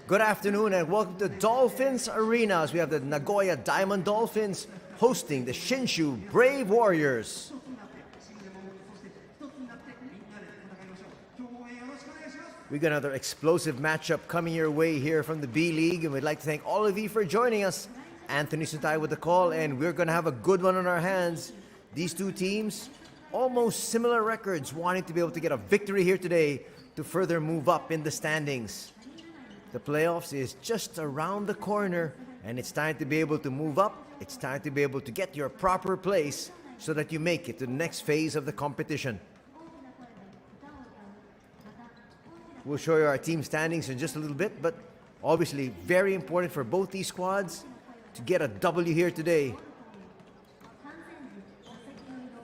Good afternoon and welcome to Dolphins Arena as we have the Nagoya Diamond Dolphins hosting the SHINSHU Brave Warriors. We got another explosive matchup coming your way here from the B-League, and we'd like to thank all of you for joining us. Anthony Suntay with the call, and we're going to have a good one on our hands. These two teams, almost similar records, wanting to be able to get a victory here today to further move up in the standings. The playoffs is just around the corner, and it's time to be able to move up. It's time to be able to get your proper place so that you make it to the next phase of the competition. We'll show you our team standings in just a little bit, but obviously very important for both these squads to get a W here today.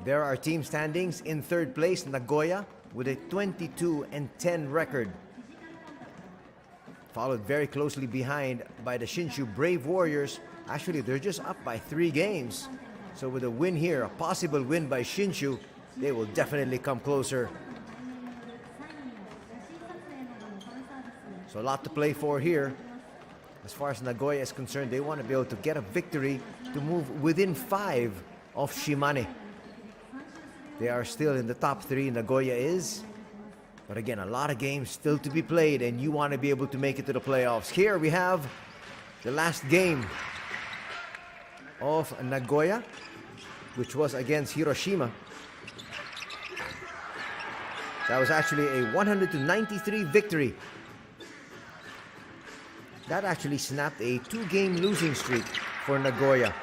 There are team standings. In third place, Nagoya with a 22-10 record. Followed very closely behind by the SHINSHU Brave Warriors. Actually, they're just up by 3 games. So with a win here, a possible win by SHINSHU, they will definitely come closer. So a lot to play for here. As far as Nagoya is concerned, they want to be able to get a victory to move within 5 of Shimane. They are still in the top 3, Nagoya is. But again, a lot of games still to be played, and you want to be able to make it to the playoffs. Here we have the last game of Nagoya, which was against Hiroshima. That was actually a 100-93 victory. That actually snapped a 2-game losing streak for Nagoya.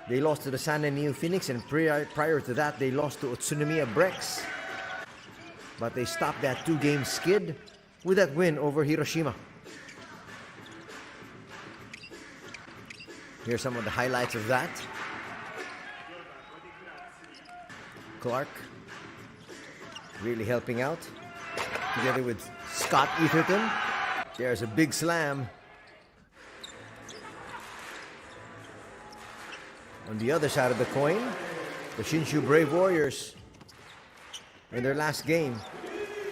They lost to the San Neo Phoenix, and prior to that, they lost to Utsunomiya Brex. But they stopped that 2-game skid with that win over Hiroshima. Here's some of the highlights of that. Clark really helping out together with Scott Etherton. There's a big slam. On the other side of the coin, the SHINSHU Brave Warriors, in their last game,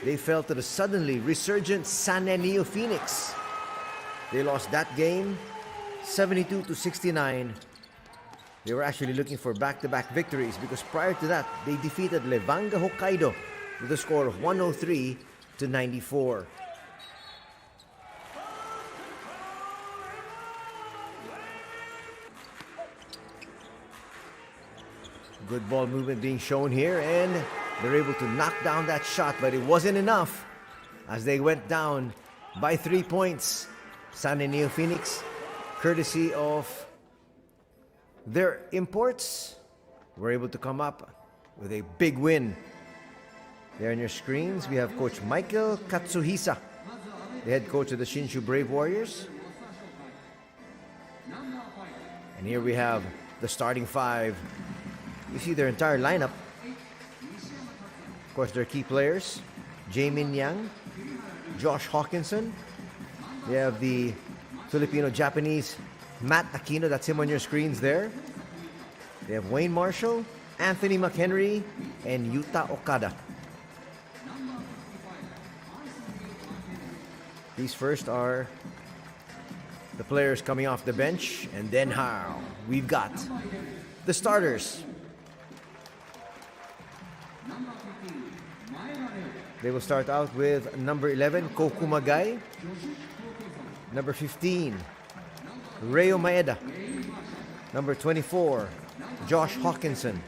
they fell to the suddenly resurgent San Neo Phoenix. They lost that game 72-69. They were actually looking for back-to-back victories because prior to that, they defeated Levanga Hokkaido with a score of 103-94. Good ball movement being shown here, and they're able to knock down that shot, but it wasn't enough as they went down by 3 points. San Neo Phoenix, courtesy of their imports, were able to come up with a big win. There on your screens, we have Coach Michael Katsuhisa, the head coach of the SHINSHU Brave Warriors. And here we have the starting 5. You see their entire lineup. Of course, their key players, Jaemin Yang, Josh Hawkinson. They have the Filipino-Japanese Matt Aquino, that's him on your screens there. They have Wayne Marshall, Anthony McHenry, and Yuta Okada. These first are the players coming off the bench, and then we've got the starters. They will start out with number 11, Koku Magai. Number 15, Reo Maeda. Number 24, Josh Hawkinson.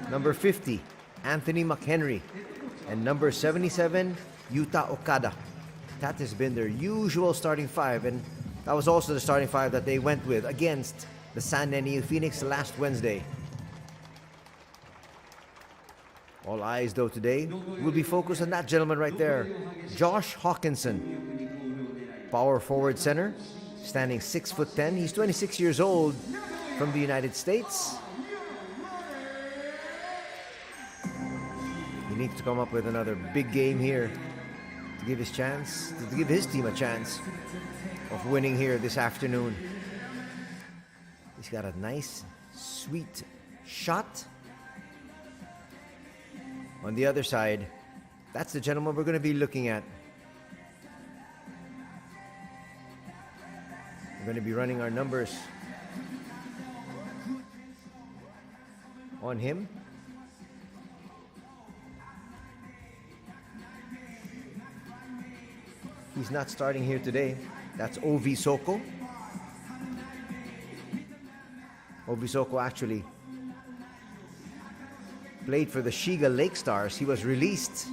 Number 50, Anthony McHenry. And number 77, Yuta Okada. That has been their usual starting 5, and that was also the starting 5 that they went with against the San Neo Phoenix last Wednesday. All eyes, though, today will be focused on that gentleman right there, Josh Hawkinson. Power forward center, standing 6'10". He's 26 years old, from the United States. He needs to come up with another big game here to give his team a chance of winning here this afternoon. He's got a nice, sweet shot. On the other side, that's the gentleman we're going to be looking at. We're going to be running our numbers on him. He's not starting here today. That's Ovi Soko. Ovi Soko actually played for the Shiga Lake Stars. He was released.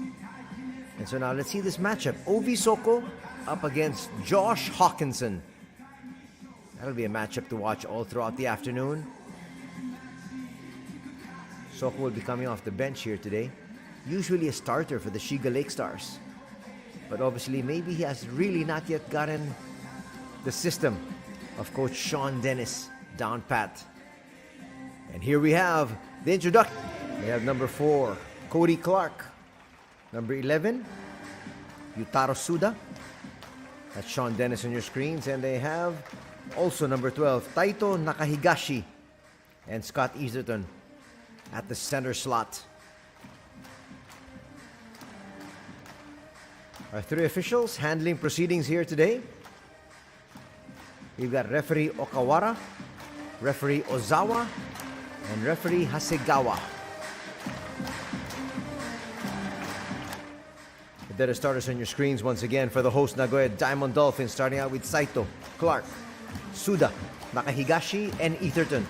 And so now let's see this matchup. Ovi Soko up against Josh Hawkinson. That'll be a matchup to watch all throughout the afternoon. Soko will be coming off the bench here today. Usually a starter for the Shiga Lake Stars. But obviously maybe he has really not yet gotten the system of Coach Sean Dennis down pat. And here we have the introduction. We have number 4, Cody Clark. Number 11, Yutaro Suda. That's Sean Dennis on your screens. And they have also number 12, Taito Nakahigashi and Scott Easterton at the center slot. Our 3 officials handling proceedings here today. We've got referee Okawara, referee Ozawa, and referee Hasegawa. The better starters on your screens once again for the host Nagoya Diamond Dolphins, starting out with Saito, Clark, Suda, Nakahigashi, and Eatherton.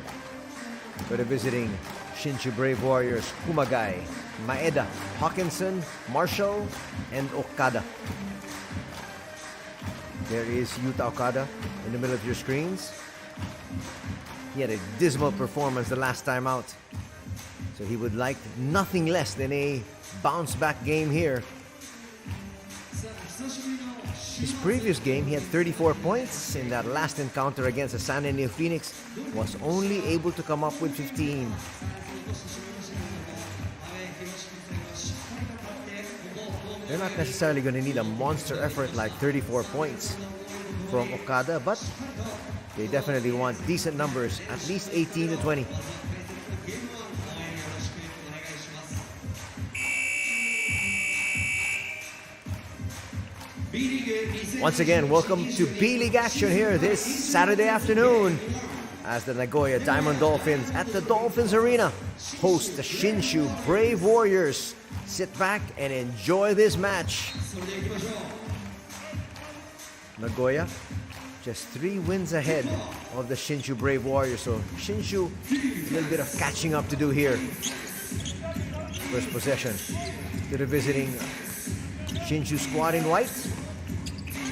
For the visiting Shinshu Brave Warriors, Kumagai, Maeda, Hawkinson, Marshall, and Okada. There is Yuta Okada in the middle of your screens. He had a dismal performance the last time out. So he would like nothing less than a bounce-back game here. His previous game, he had 34 points. In that last encounter against the San Diego Phoenix, was only able to come up with 15. They're not necessarily going to need a monster effort like 34 points from Okada, but they definitely want decent numbers, at least 18 to 20. Once again, welcome to B.LEAGUE action here this Saturday afternoon as the Nagoya Diamond Dolphins at the Dolphins Arena host the Shinshu Brave Warriors. Sit back and enjoy this match. Nagoya just 3 wins ahead of the Shinshu Brave Warriors. So Shinshu, a little bit of catching up to do here. First possession to the visiting Shinshu squad in white.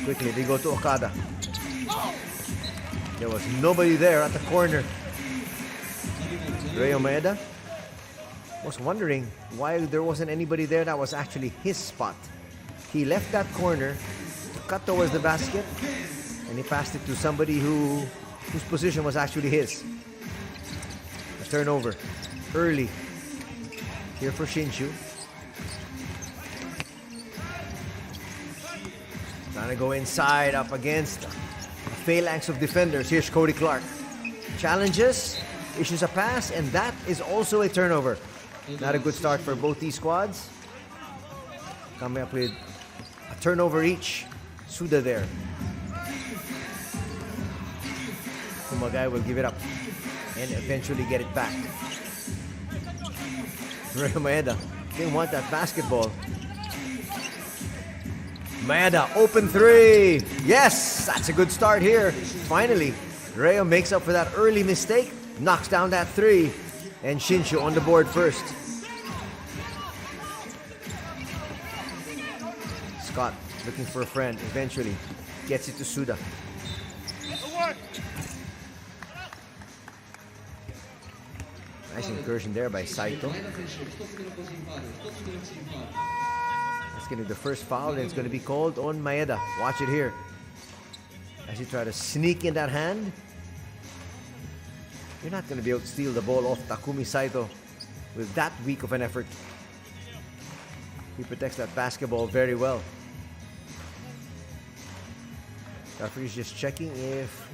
Quickly, they go to Okada. There was nobody there at the corner. Reo Maeda was wondering why there wasn't anybody there. That was actually his spot. He left that corner to cut towards the basket, and he passed it to somebody whose position was actually his. A turnover early here for Shinshu. Trying to go inside up against a phalanx of defenders. Here's Cody Clark. Challenges, issues a pass, and that is also a turnover. Not a good start for both these squads. Coming up with a turnover each. Suda there. Kumagai will give it up and eventually get it back. Reo Maeda didn't want that basketball. Maeda, open 3. Yes, that's a good start here. Finally, Reo makes up for that early mistake, knocks down that 3, and Shinshu on the board first. Scott looking for a friend, eventually gets it to Suda. Nice incursion there by Saito. That's going to be the first foul, and it's going to be called on Maeda. Watch it here. As you try to sneak in that hand. You're not going to be able to steal the ball off Takumi Saito with that weak of an effort. He protects that basketball very well. Referee's just checking if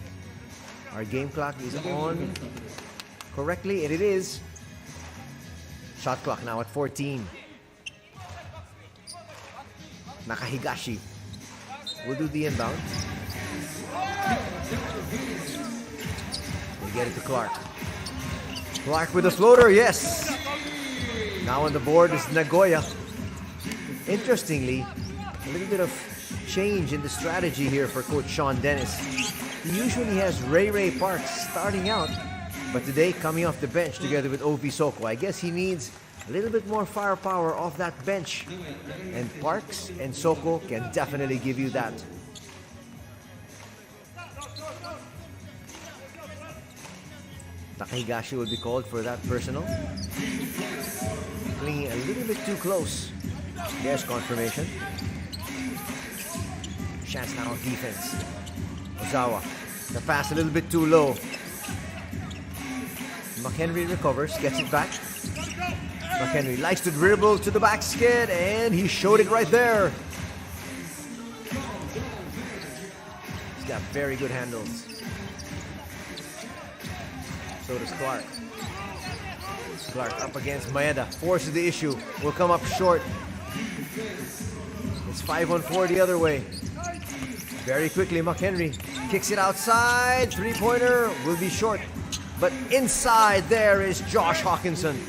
our game clock is on correctly, and it is. Shot clock now at 14. Nakahigashi will do the inbound. get it to Clark. Clark with a floater, yes! Now on the board is Nagoya. Interestingly, a little bit of change in the strategy here for Coach Sean Dennis. He usually has Ray Parks starting out, but today coming off the bench together with OP Soko. I guess he needs a little bit more firepower off that bench. And Parks and Soko can definitely give you that. Takahigashi will be called for that personal. Clinging a little bit too close. There's confirmation. Chance now on defense. Ozawa. The pass a little bit too low. McHenry recovers, gets it back. McHenry likes to dribble to the back skid, and he showed it right there. He's got very good handles. So does Clark. Clark up against Maeda. Forces the issue. Will come up short. It's 5-on-4 the other way. Very quickly, McHenry kicks it outside. Three-pointer will be short. But inside there is Josh Hawkinson.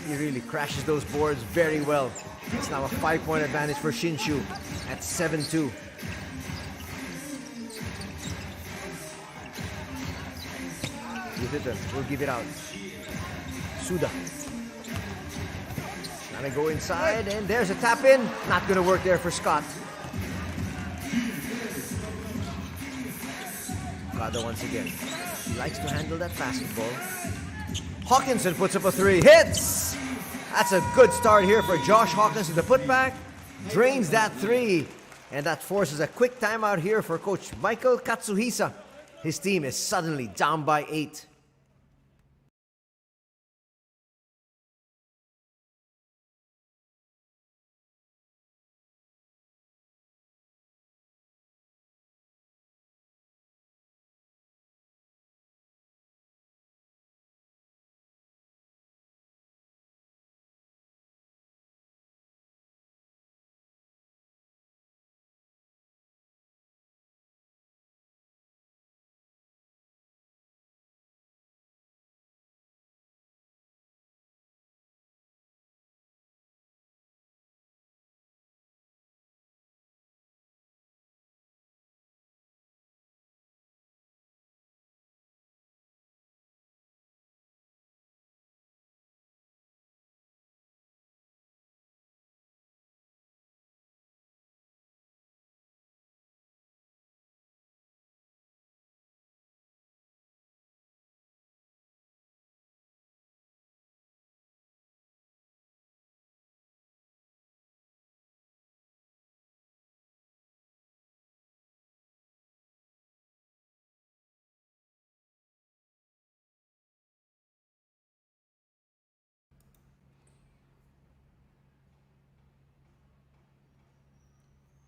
He really crashes those boards very well. It's now a 5-point advantage for Shinshu at 7-2. We'll give it out. Suda. Gonna go inside, and there's a tap in. Not gonna work there for Scott. Kada once again. He likes to handle that basketball. Hawkinson puts up a three. Hits! That's a good start here for Josh Hawkinson. The putback drains that three. And that forces a quick timeout here for Coach Michael Katsuhisa. His team is suddenly down by 8.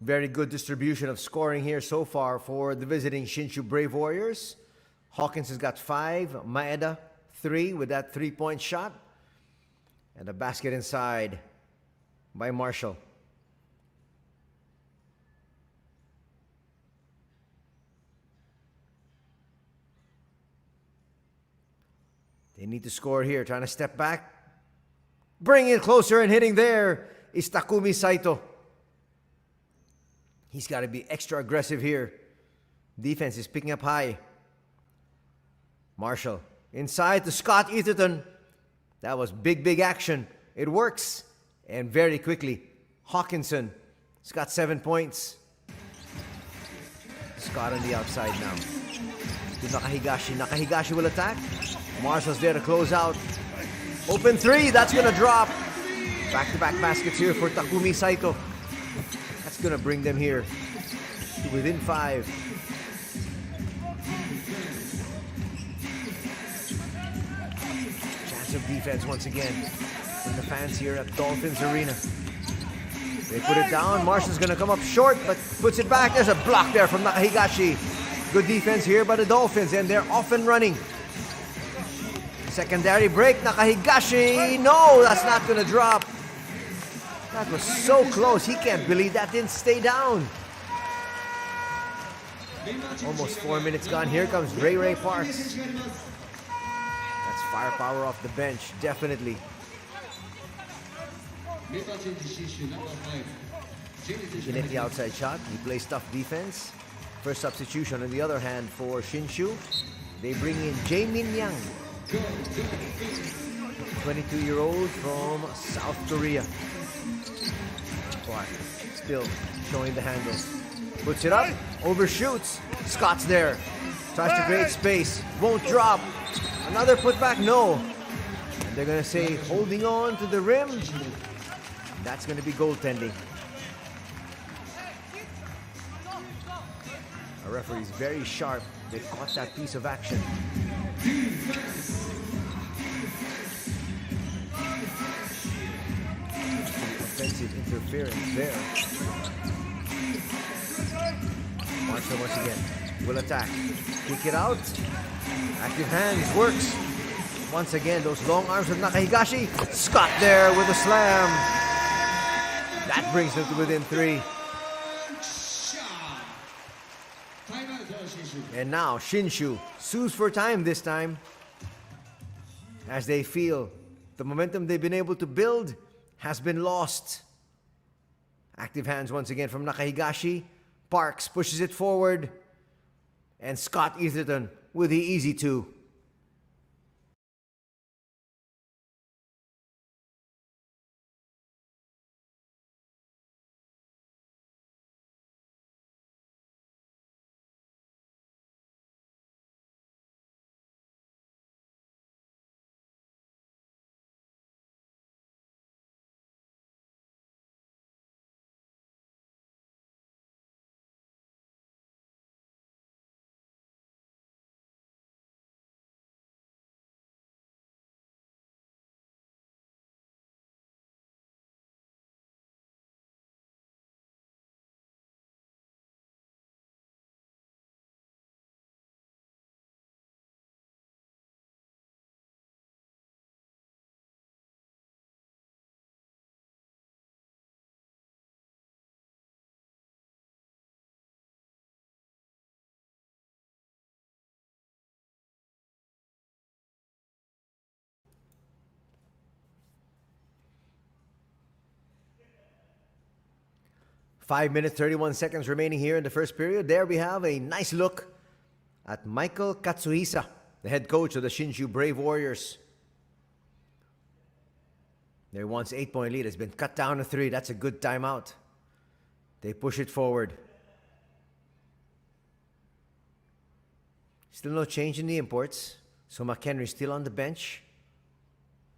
Very good distribution of scoring here so far for the visiting Shinshu Brave Warriors. Hawkins has got 5, Maeda 3 with that 3-point shot. And a basket inside by Marshall. They need to score here, trying to step back. Bring it closer, and hitting there is Takumi Saito. He's got to be extra aggressive here. Defense is picking up high. Marshall inside to Scott Etherton. That was big action. It works. And very quickly, Hawkinson has got 7 points. Scott on the outside now. To Nakahigashi. Nakahigashi will attack. Marshall's there to close out. Open three. That's going to drop. Back-to-back baskets here for Takumi Saito. That's going to bring them here to within 5. Chance of defense once again from the fans here at Dolphins Arena. They put it down. Marshall's going to come up short, but puts it back. There's a block there from Nakahigashi. Good defense here by the Dolphins, and they're off and running. Secondary break, Nakahigashi. No, that's not going to drop. That was so close. He can't believe that didn't stay down. Almost 4 minutes gone. Here comes Ray Parks. That's firepower off the bench, definitely. He can hit the outside shot. He plays tough defense. First substitution on the other hand for Shinshu. They bring in Jae-min Yang, 22-year-old from South Korea. Clark still showing the handle. Puts it up, overshoots. Scott's there. Tries to create space. Won't drop. Another putback, no. And they're going to say holding on to the rim. That's going to be goaltending. Our referee is very sharp. They caught that piece of action. Offensive interference there. Marshall once again will attack. Kick it out. Active hands, works. Once again, those long arms of Nakahigashi. Scott there with a slam. That brings them to within 3. And now Shinshu sues for time this time, as they feel the momentum they've been able to build has been lost. Active hands once again from Nakahigashi. Parks pushes it forward, and Scott Etherton with the easy 2. Five minutes, 31 seconds remaining here in the first period. There we have a nice look at Michael Katsuhisa, the head coach of the Shinshu Brave Warriors. Their once 8-point lead has been cut down to 3. That's a good timeout. They push it forward. Still no change in the imports. So McHenry still on the bench.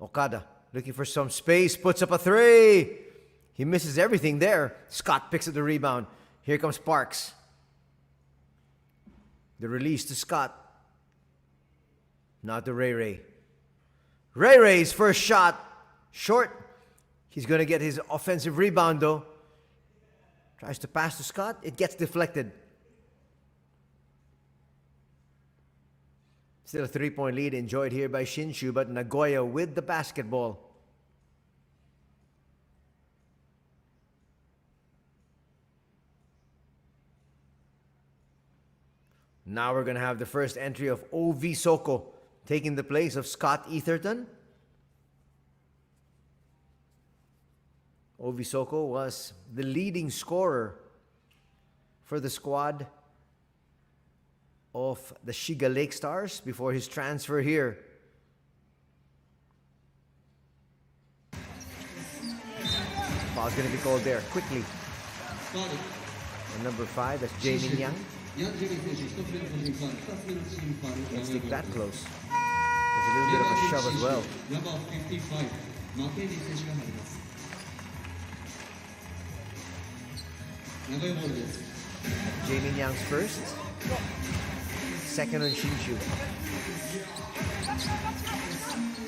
Okada looking for some space, puts up a 3. He misses everything there. Scott picks up the rebound. Here comes Parks. The release to Scott. Not to Ray. Ray's first shot. Short. He's going to get his offensive rebound though. Tries to pass to Scott. It gets deflected. Still a 3-point lead enjoyed here by Shinshu, but Nagoya with the basketball. Now we're going to have the first entry of O.V. Soko taking the place of Scott Etherton. O.V. Soko was the leading scorer for the squad of the Shiga Lake Stars before his transfer here. Foul's going to be called there quickly. And number 5, that's Jae-min Yang. Let's stick that close. There's a little bit of a shove as well. Jae-min Yang's first. Second on Shinshu.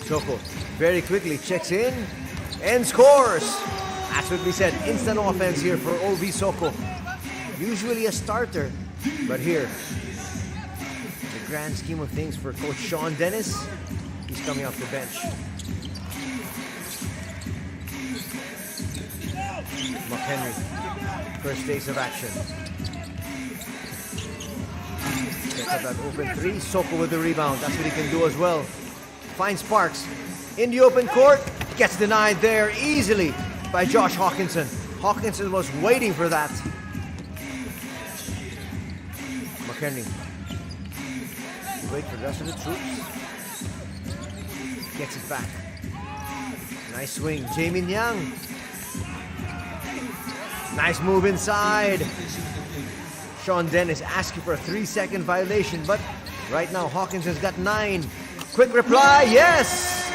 Soko very quickly checks in and scores. That's what we said. Instant offense here for O.V. Soko. Usually a starter, but here, the grand scheme of things for Coach Sean Dennis, he's coming off the bench. McHenry, first taste of action. At that open three, Soko with the rebound. That's what he can do as well. Finds Sparks in the open court. Gets denied there easily by Josh Hawkinson. Hawkinson was waiting for that. McHenry. Wait for the rest of the troops. Gets it back. Nice swing. Jamin Yang. Nice move inside. Sean Dennis asking for a 3-second violation, but right now Hawkins has got 9. Quick reply, yes!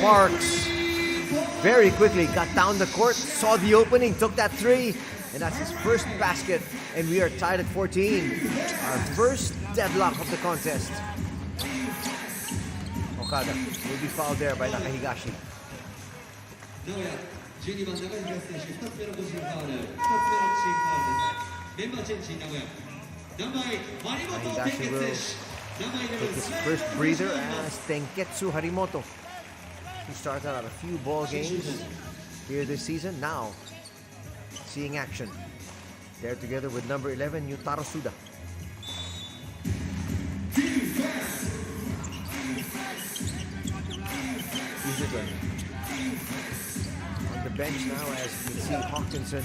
Parks very quickly got down the court, saw the opening, took that 3, and that's his first basket, and we are tied at 14. Our first deadlock of the contest. Okada will be fouled there by Nakahigashi. Nakahigashi will take his first breather as Tenketsu Harimoto, who started out a few ball games here this season, now seeing action. They're together with number 11, Yutaro Suda. On the bench now, as you can see, Hawkinson,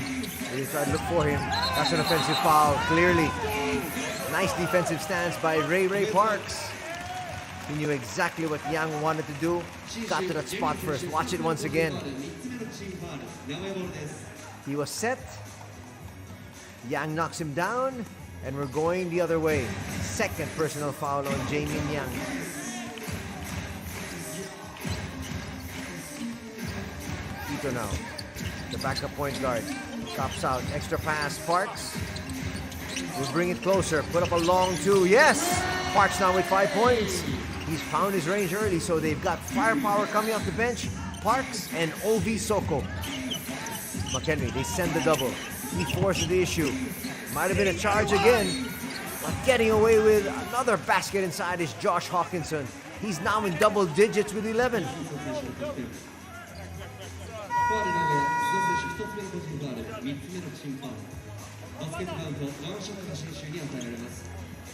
they try to look for him. That's an offensive foul, clearly. Nice defensive stance by Ray Parks. He knew exactly what Yang wanted to do. Got to that spot first. Watch it once again. He was set. Yang knocks him down, and we're going the other way. Second personal foul on Jamin Yang. Ito now, the backup point guard. Cops out. Extra pass. Parks will bring it closer. Put up a long 2. Yes! Parks now with 5 points. He's found his range early, so they've got firepower coming off the bench. Parks and O.V. Soko. McHenry, they send the double. He forces the issue. Might have been a charge again. But getting away with another basket inside is Josh Hawkinson. He's now in double digits with 11.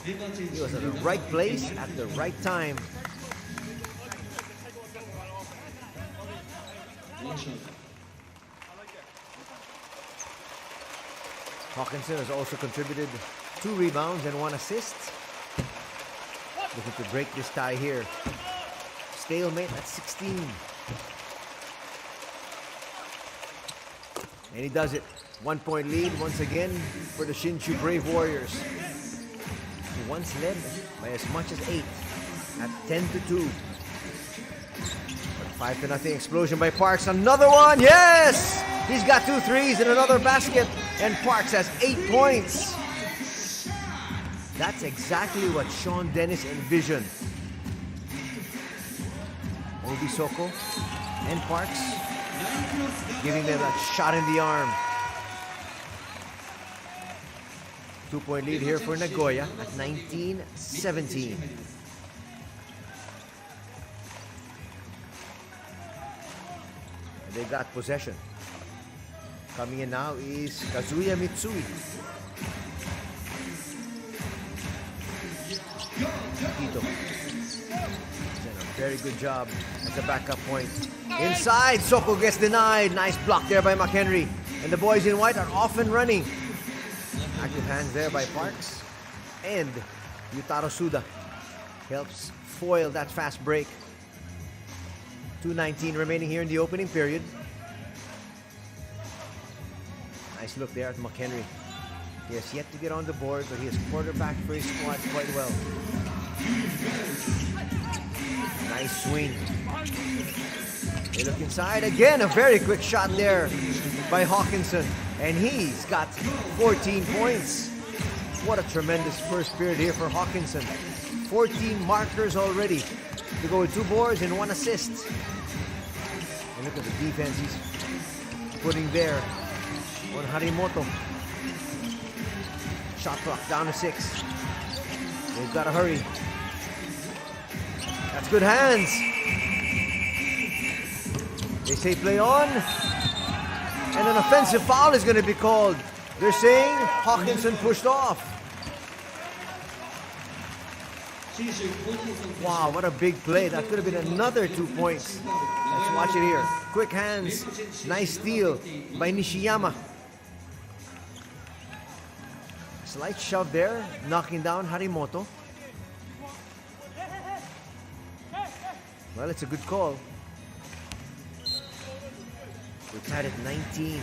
He was at the right place at the right time. Hawkinson has also contributed 2 rebounds and 1 assist. Looking to break this tie here. Stalemate at 16. And he does it. 1 point lead once again for the Shinshu Brave Warriors. He once led by as much as 8 at 10-2. 5-0 explosion by Parks. Another one, yes! He's got 2 threes and another basket, and Parks has 8 points. That's exactly what Sean Dennis envisioned. Obi Soko and Parks giving them that shot in the arm. 2-point lead here for Nagoya at 19-17. They got possession. Coming in now is Kazuya Mitsui. Tito. He's done a very good job at the backup point. Inside, Soko gets denied. Nice block there by McHenry. And the boys in white are off and running. Active hands there by Parks. And Yutaro Suda helps foil that fast break. 2:19 remaining here in the opening period. Nice look there at McHenry. He has yet to get on the board, but he has quarterbacked for his squad quite well. Nice swing. They look inside. Again, a very quick shot there by Hawkinson. And he's got 14 points. What a tremendous first period here for Hawkinson. 14 markers already to go with 2 boards and 1 assist. And look at the defense he's putting there on Harimoto. Shot clock down to 6. They've got to hurry. That's good hands. They say play on. And an offensive foul is going to be called. They're saying Hawkinson pushed off. Wow, what a big play. That could have been another 2 points. Let's watch it here. Quick hands. Nice steal by Nishiyama. Slight shove there, knocking down Harimoto. Well, it's a good call. We're tied at 19.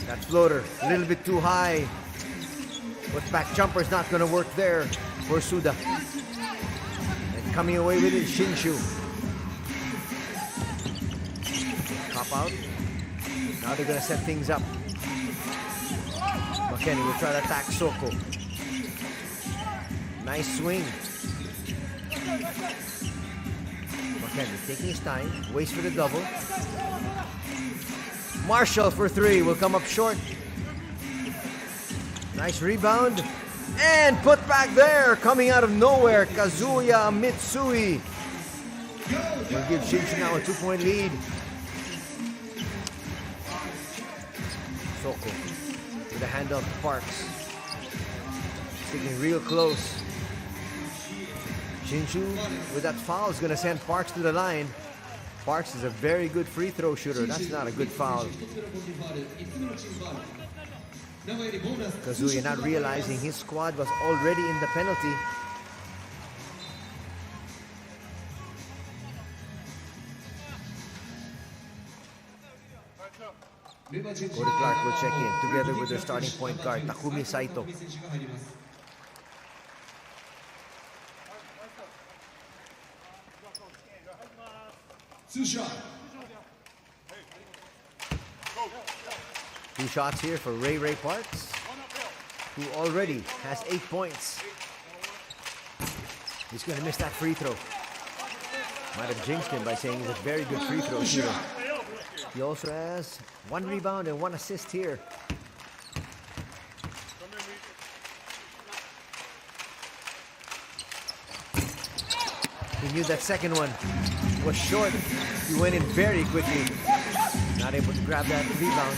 That floater, a little bit too high. But back jumper's not going to work there for Suda. And coming away with it, Shinshu. Pop out. Now they're going to set things up. McKenny will try to attack Soko. Nice swing. McKenny taking his time. Waits for the double. Marshall for three. Will come up short. Nice rebound. And put back there. Coming out of nowhere. Kazuya Mitsui. Will give Shinshu now a 2-point lead. Soko with a handoff to Parks. Sticking real close. Shinshu with that foul is going to send Parks to the line. Parks is a very good free throw shooter. That's not a good foul. Kazuya not realizing his squad was already in the penalty. Cody Clark will check in together with their starting point guard, Takumi Saito. Two shots here for Ray Parks, who already has 8 points. He's going to miss that free throw. Might have jinxed him by saying he's a very good free throw shooter. He also has 1 rebound and 1 assist here. He knew that second one was short. He went in very quickly. Not able to grab that rebound.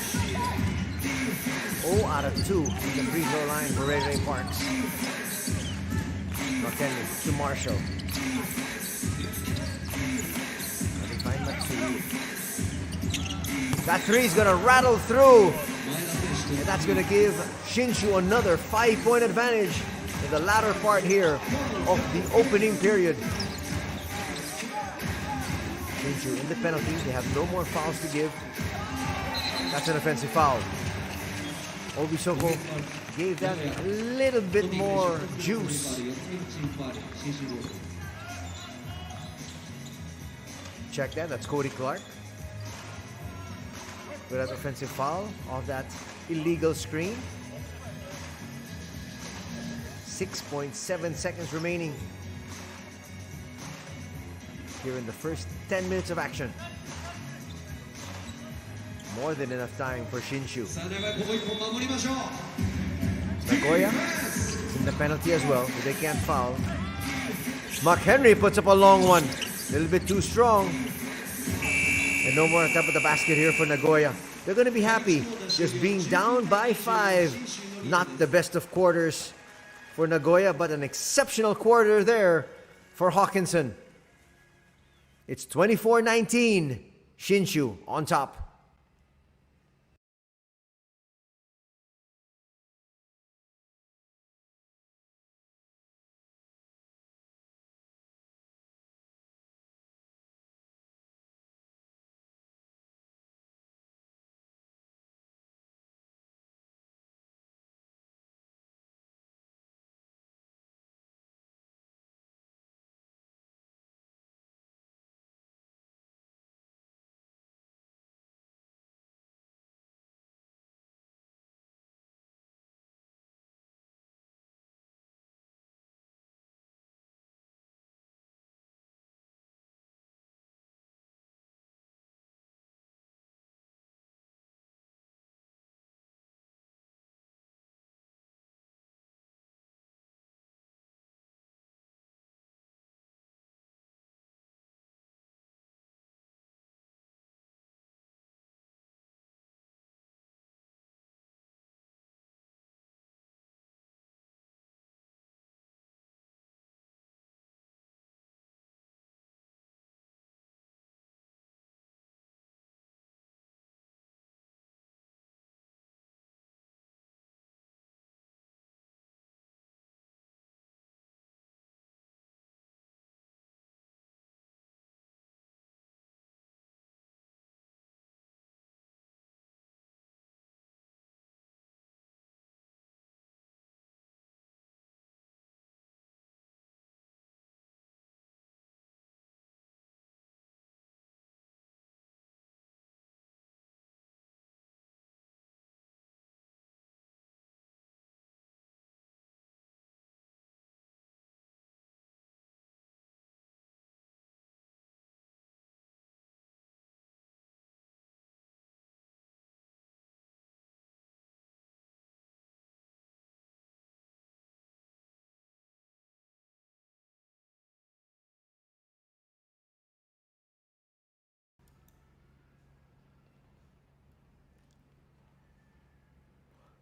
0 out of 2 in the free throw line for Ray Parks. McKenny to Marshall. That three is going to rattle through. And that's going to give Shinshu another 5-point advantage in the latter part here of the opening period. Shinshu in the penalty. They have no more fouls to give. That's an offensive foul. Obisoko gave that a little bit more juice. Check that. That's Cody Clark. With that offensive foul of that illegal screen. 6.7 seconds remaining here in the first 10 minutes of action. More than enough time for Shinshu. Nagoya is in the penalty as well, but they can't foul. McHenry puts up a long one. A little bit too strong. And no more on top of the basket here for Nagoya. They're going to be happy just being down by 5. Not the best of quarters for Nagoya, but an exceptional quarter there for Hawkinson. It's 24-19. Shinshu on top.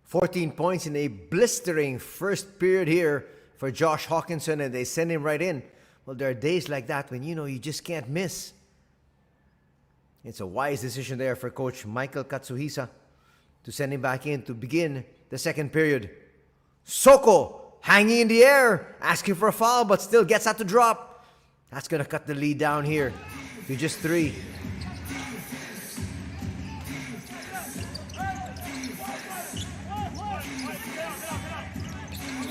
14 points in a blistering first period here for Josh Hawkinson, and they send him right in. Well, there are days like that when, you just can't miss. It's a wise decision there for Coach Michael Katsuhisa to send him back in to begin the second period. Soko hanging in the air, asking for a foul, but still gets that to drop. That's going to cut the lead down here to just 3.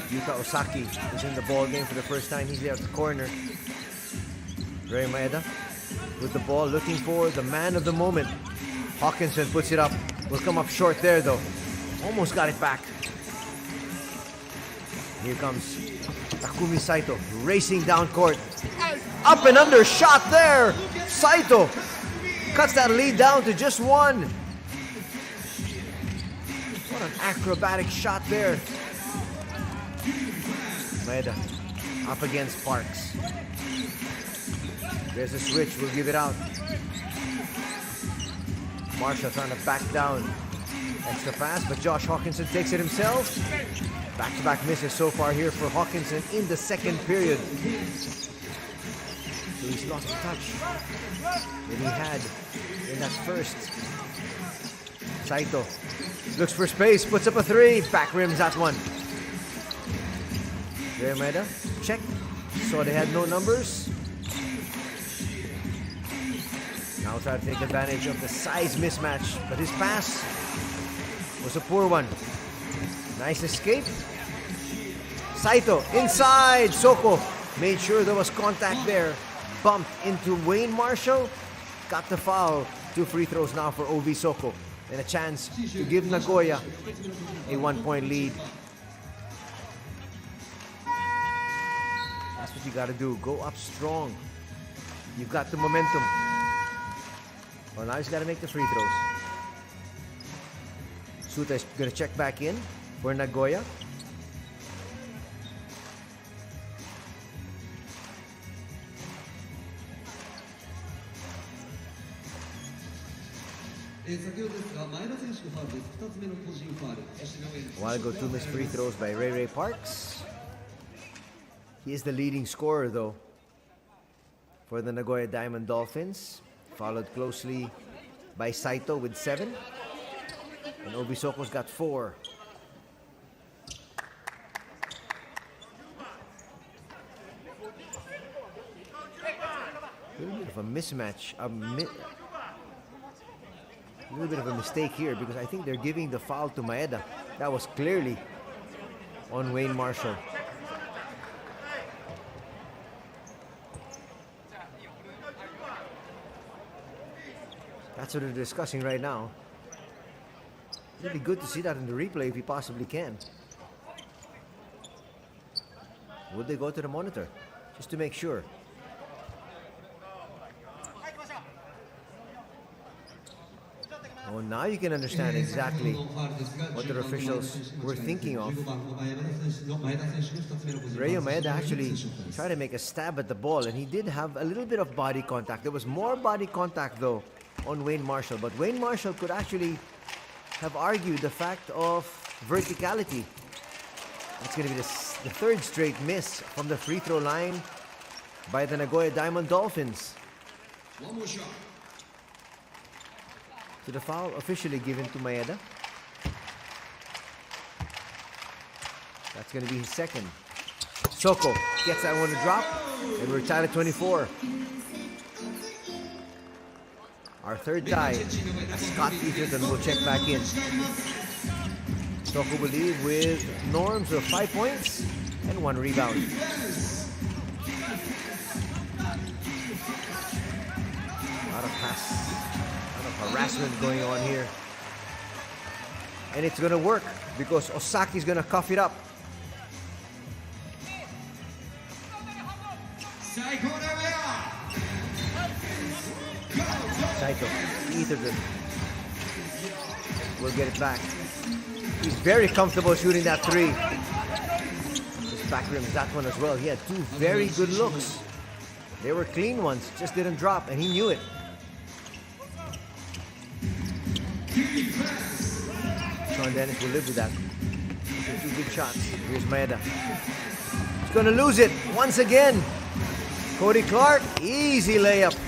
Yuta Osaki is in the ball game for the first time. He's there at the corner. Rei Maeda with the ball, looking for the man of the moment. Hawkinson puts it up. Will come up short there though. Almost got it back. Here comes Takumi Saito racing down court. Up and under shot there. Saito cuts that lead down to just 1. What an acrobatic shot there. Maeda up against Parks. There's a switch, we'll give it out. Marshall trying to back down. Extra pass, but Josh Hawkinson takes it himself. Back-to-back misses so far here for Hawkinson in the second period. So he's lost touch that he had in that first. Saito looks for space, puts up a 3. Back rims that one. Rei Maeda, check. Saw they had no numbers. Now try to take advantage of the size mismatch, but his pass was a poor one. Nice escape. Saito inside. Soko made sure there was contact there. Bumped into Wayne Marshall. Got the foul. 2 free throws now for OB Soko. And a chance to give Nagoya a 1-point lead. That's what you got to do. Go up strong. You've got the momentum. Well, now he's got to make the free throws. Suta is going to check back in for Nagoya. A while ago, 2 missed free throws by Ray Parks. He is the leading scorer, though, for the Nagoya Diamond Dolphins. Followed closely by Saito with 7. And Obisoko's got 4. A little bit of a mismatch. A little bit of a mistake here because I think they're giving the foul to Maeda. That was clearly on Wayne Marshall. That's what they're discussing right now. It'd be good to see that in the replay if we possibly can. Would they go to the monitor? Just to make sure. Oh, now you can understand exactly what the officials were thinking of. Rei Maeda actually tried to make a stab at the ball, and he did have a little bit of body contact. There was more body contact, though, on Wayne Marshall. But Wayne Marshall could actually have argued the fact of verticality. That's going to be the 3rd straight miss from the free throw line by the Nagoya Diamond Dolphins. One more shot. So the foul officially given to Maeda. That's going to be his 2nd. Soko gets that one to drop, and we're tied at 24. Our 3rd tie, as Scott Etherton will check back in. Soko will leave with norms of 5 points and 1 rebound. A lot of harassment going on here. And it's going to work because Osaki's going to cough it up. Saito, Etherton will get it back. He's very comfortable shooting that 3. Just back rims that one as well. He had 2 very good looks. They were clean ones, just didn't drop, and he knew it. Sean Dennis will live with that. Two good shots. Here's Maeda. He's gonna lose it once again. Cody Clark, easy layup.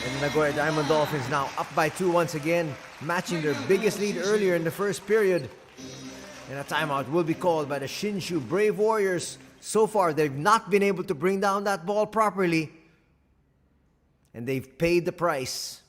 And Nagoya Diamond Dolphins now up by 2 once again, matching their biggest lead earlier in the first period. And a timeout will be called by the Shinshu Brave Warriors. So far, they've not been able to bring down that ball properly. And they've paid the price.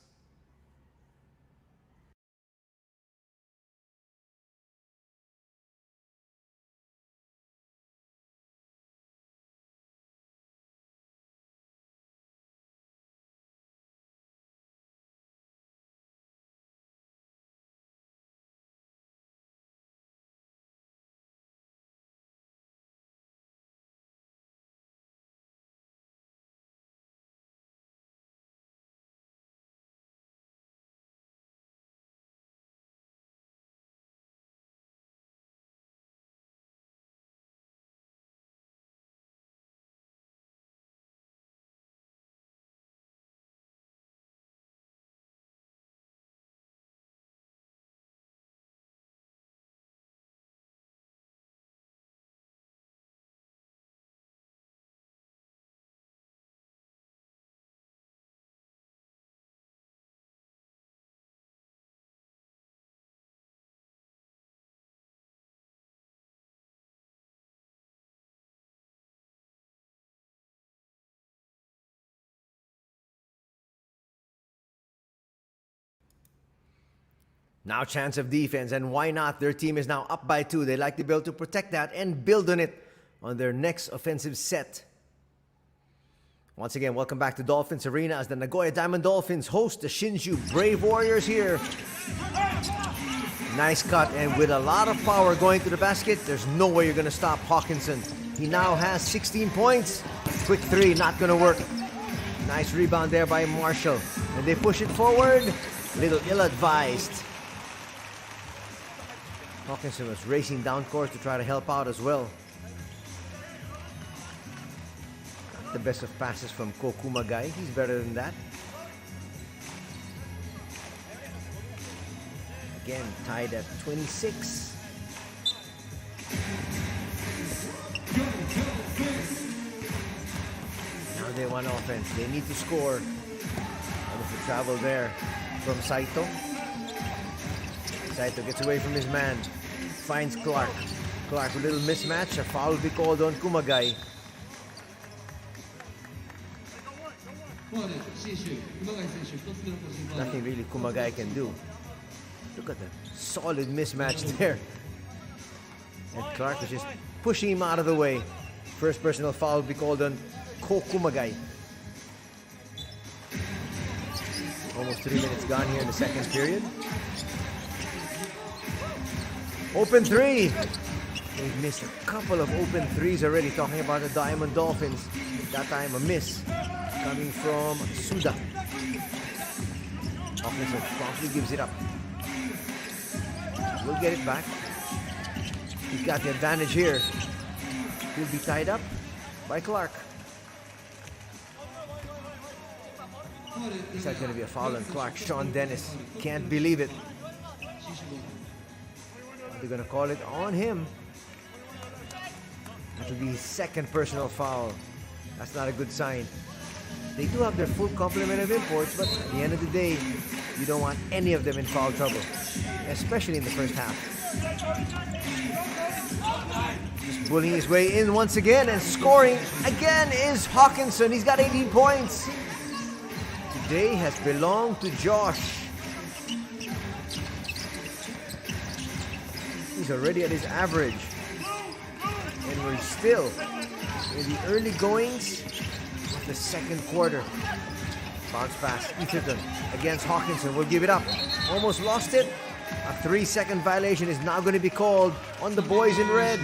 Now chance of defense, and why not? Their team is now up by 2. They like to be able to protect that and build on it on their next offensive set. Once again, welcome back to Dolphins Arena as the Nagoya Diamond Dolphins host the Shinshu Brave Warriors here. Nice cut, and with a lot of power going to the basket, there's no way you're going to stop Hawkinson. He now has 16 points. Quick three, not going to work. Nice rebound there by Marshall. And they push it forward. Little ill-advised. Hawkinson was racing down court to try to help out as well. Not the best of passes from Kokumagai. He's better than that. Again, tied at 26. Now they want offense. They need to score. Out of the travel there from Saito. Saito gets away from his man. Finds Clark. Clark, a little mismatch. A foul will be called on Kumagai. Nothing really Kumagai can do. Look at the solid mismatch there. And Clark was just pushing him out of the way. First personal foul will be called on Kumagai. Almost 3 minutes gone here in the second period. Open three. They've missed a couple of open threes already. Talking about the Diamond Dolphins. That time a miss coming from Suda. Hawkinson promptly gives it up. We'll get it back. He's got the advantage here. He'll be tied up by Clark. Is that going to be a foul on Clark? Sean Dennis can't believe it. They're going to call it on him. That will be his second personal foul. That's not a good sign. They do have their full complement of imports, but at the end of the day, you don't want any of them in foul trouble, especially in the first half. Just bullying his way in once again, and scoring again is Hawkinson. He's got 18 points. Today has belonged to Josh. He's already at his average. And we're still in the early goings of the second quarter. Bounce pass, Etherton against Hawkinson. Will give it up. Almost lost it. A 3-second violation is now going to be called on the boys in red.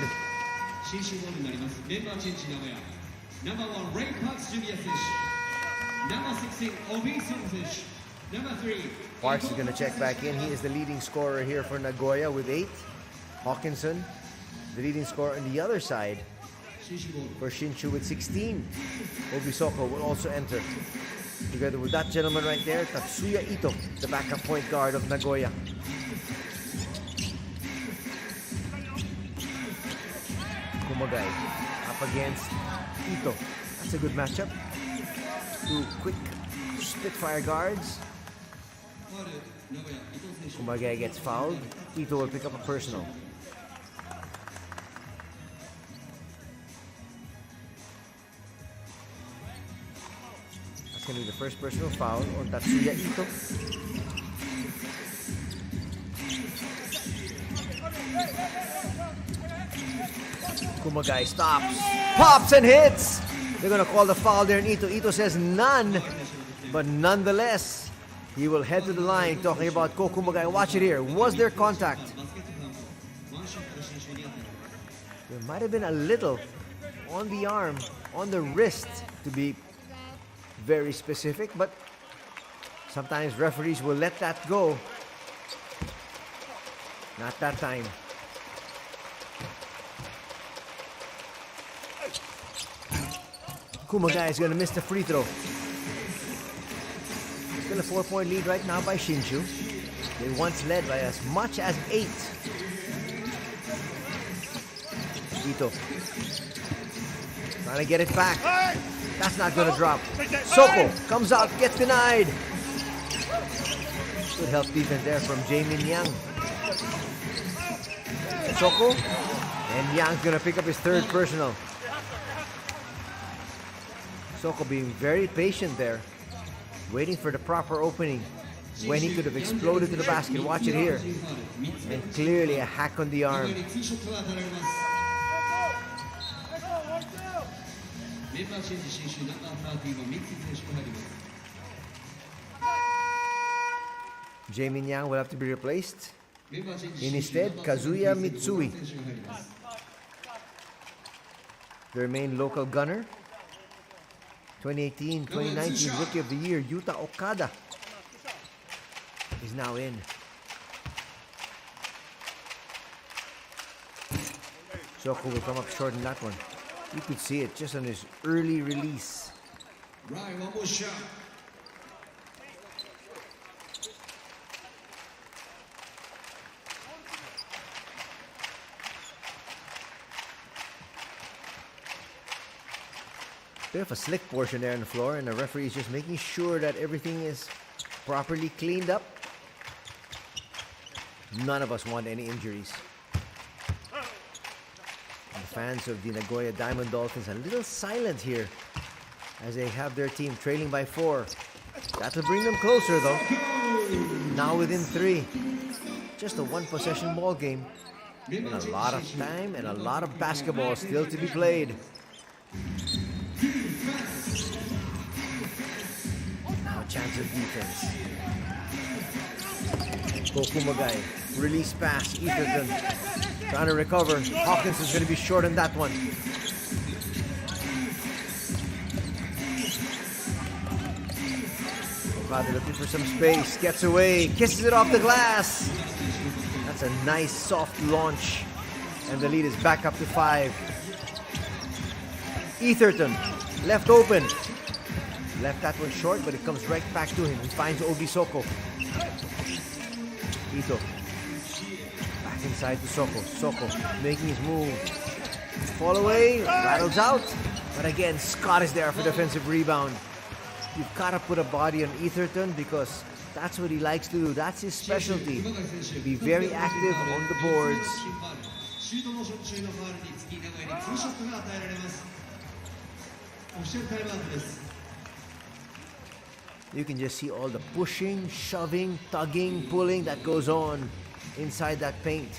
Number 1, Ray Parks Jr. Number 16, Obi-san. Number 3. Parks is going to check back in. He is the leading scorer here for Nagoya with 8. Hawkinson, the leading scorer on the other side for Shinshu with 16. Obisoko will also enter. Together with that gentleman right there, Tatsuya Ito, the backup point guard of Nagoya. Kumagai up against Ito. That's a good matchup. Two quick Spitfire guards. Kumagai gets fouled. Ito will pick up a personal. That's going to be the first personal foul on Tatsuya Ito. Kumagai stops, pops and hits. They're going to call the foul there, and Ito says none, but nonetheless, he will head to the line. Talking about Ko Kumagai. Watch it here. Was there contact? There might have been a little on the arm, on the wrist, to be very specific, but sometimes referees will let that go. Not that time. Kumagai is going to miss the free throw. Still a 4-point lead right now by Shinshu. They once led by as much as 8. Ito trying to get it back. That's not going to drop. Soko comes out, gets denied. Good help defense there from Jaemin Yang. Soko, and Yang's going to pick up his third personal. Soko being very patient there, waiting for the proper opening when he could have exploded to the basket. Watch it here. And clearly a hack on the arm. Jaemin Yang will have to be replaced. In his stead, Kazuya Mitsui. Their main local gunner. 2018-2019 Rookie of the Year, Yuta Okada, is now in. Soko will come up short in that one. You could see it just on his early release. Right, one more shot. Bit of a slick portion there on the floor, and the referee is just making sure that everything is properly cleaned up. None of us want any injuries. And the fans of the Nagoya Diamond Dolphins a little silent here as they have their team trailing by 4. That'll bring them closer though. Now within 3. Just a 1-possession ball game. And a lot of time and a lot of basketball still to be played. Now a chance of defense. Ko Kumagai. Release pass. Etherton trying to recover. Hawkins is going to be short on that one. Okada looking for some space. Gets away. Kisses it off the glass. That's a nice soft launch. And the lead is back up to 5. Etherton, left open. Left that one short, but it comes right back to him. He finds Obi Soko. Ito. Back inside to Soko. Soko making his move. Fall away, rattles out. But again, Scott is there for defensive rebound. You've got to put a body on Etherton because that's what he likes to do. That's his specialty. To be very active on the boards. You can just see all the pushing, shoving, tugging, pulling that goes on inside that paint.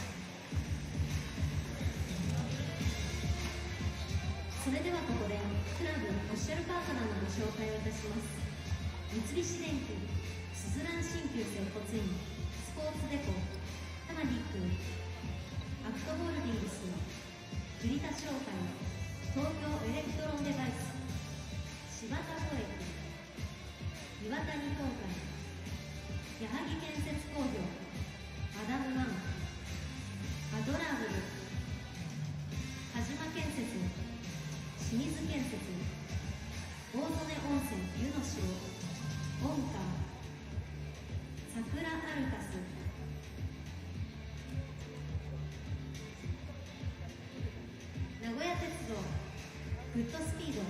グッドスピード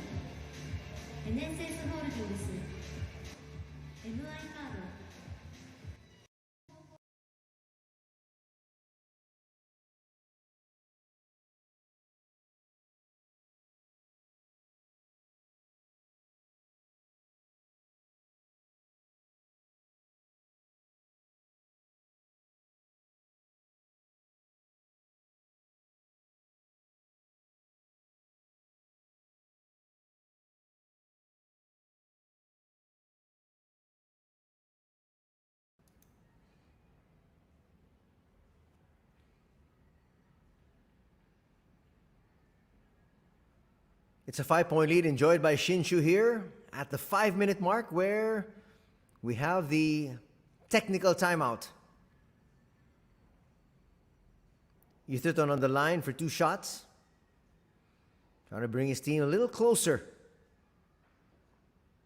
NSS ホールディングス MI カード It's a 5-point lead enjoyed by Shinshu here at the 5-minute mark where we have the technical timeout. Yutherton on the line for 2 shots. Trying to bring his team a little closer.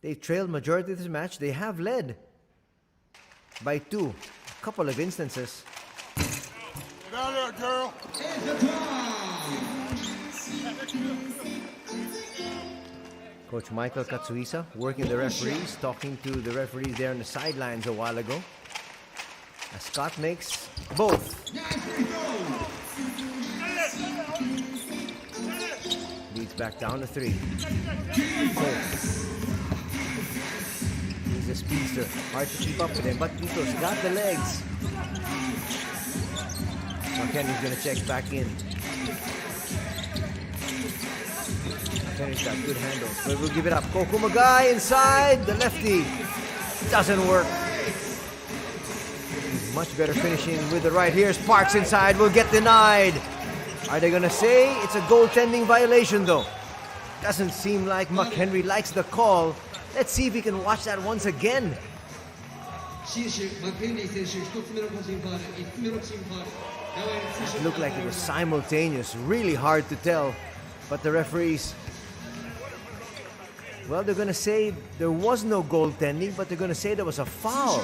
They've trailed majority of this match. They have led by 2. A couple of instances. Get out there, girl. Coach Michael Katsuisa working the referees, talking to the referees there on the sidelines a while ago. As Scott makes both. Leads back down to 3. He's a speedster. Hard to keep up with him, but Tito's got the legs. McKenny's gonna check back in. McKenny's got good handles, but we'll give it up. Kokumagai inside, the lefty. Doesn't work. He's much better finishing with the right. Here's Parks inside, will get denied. Are they gonna say it's a goaltending violation though? Doesn't seem like McHenry likes the call. Let's see if we can watch that once again. It looked like it was simultaneous, really hard to tell. But the referees, well, they're gonna say there was no goaltending, but they're gonna say there was a foul.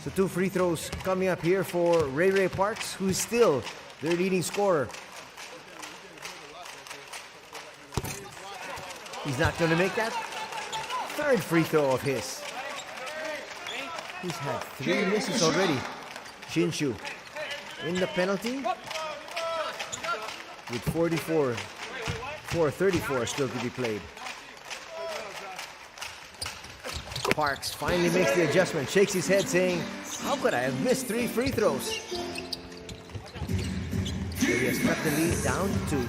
So 2 free throws coming up here for Ray Parks, who's still their leading scorer. He's not going to make that 3rd free throw of his. He's had 3 misses already. Shinshu in the penalty with 4:34 still to be played. Parks finally makes the adjustment, shakes his head saying, how could I have missed 3 free throws? So he has cut the lead down to 2.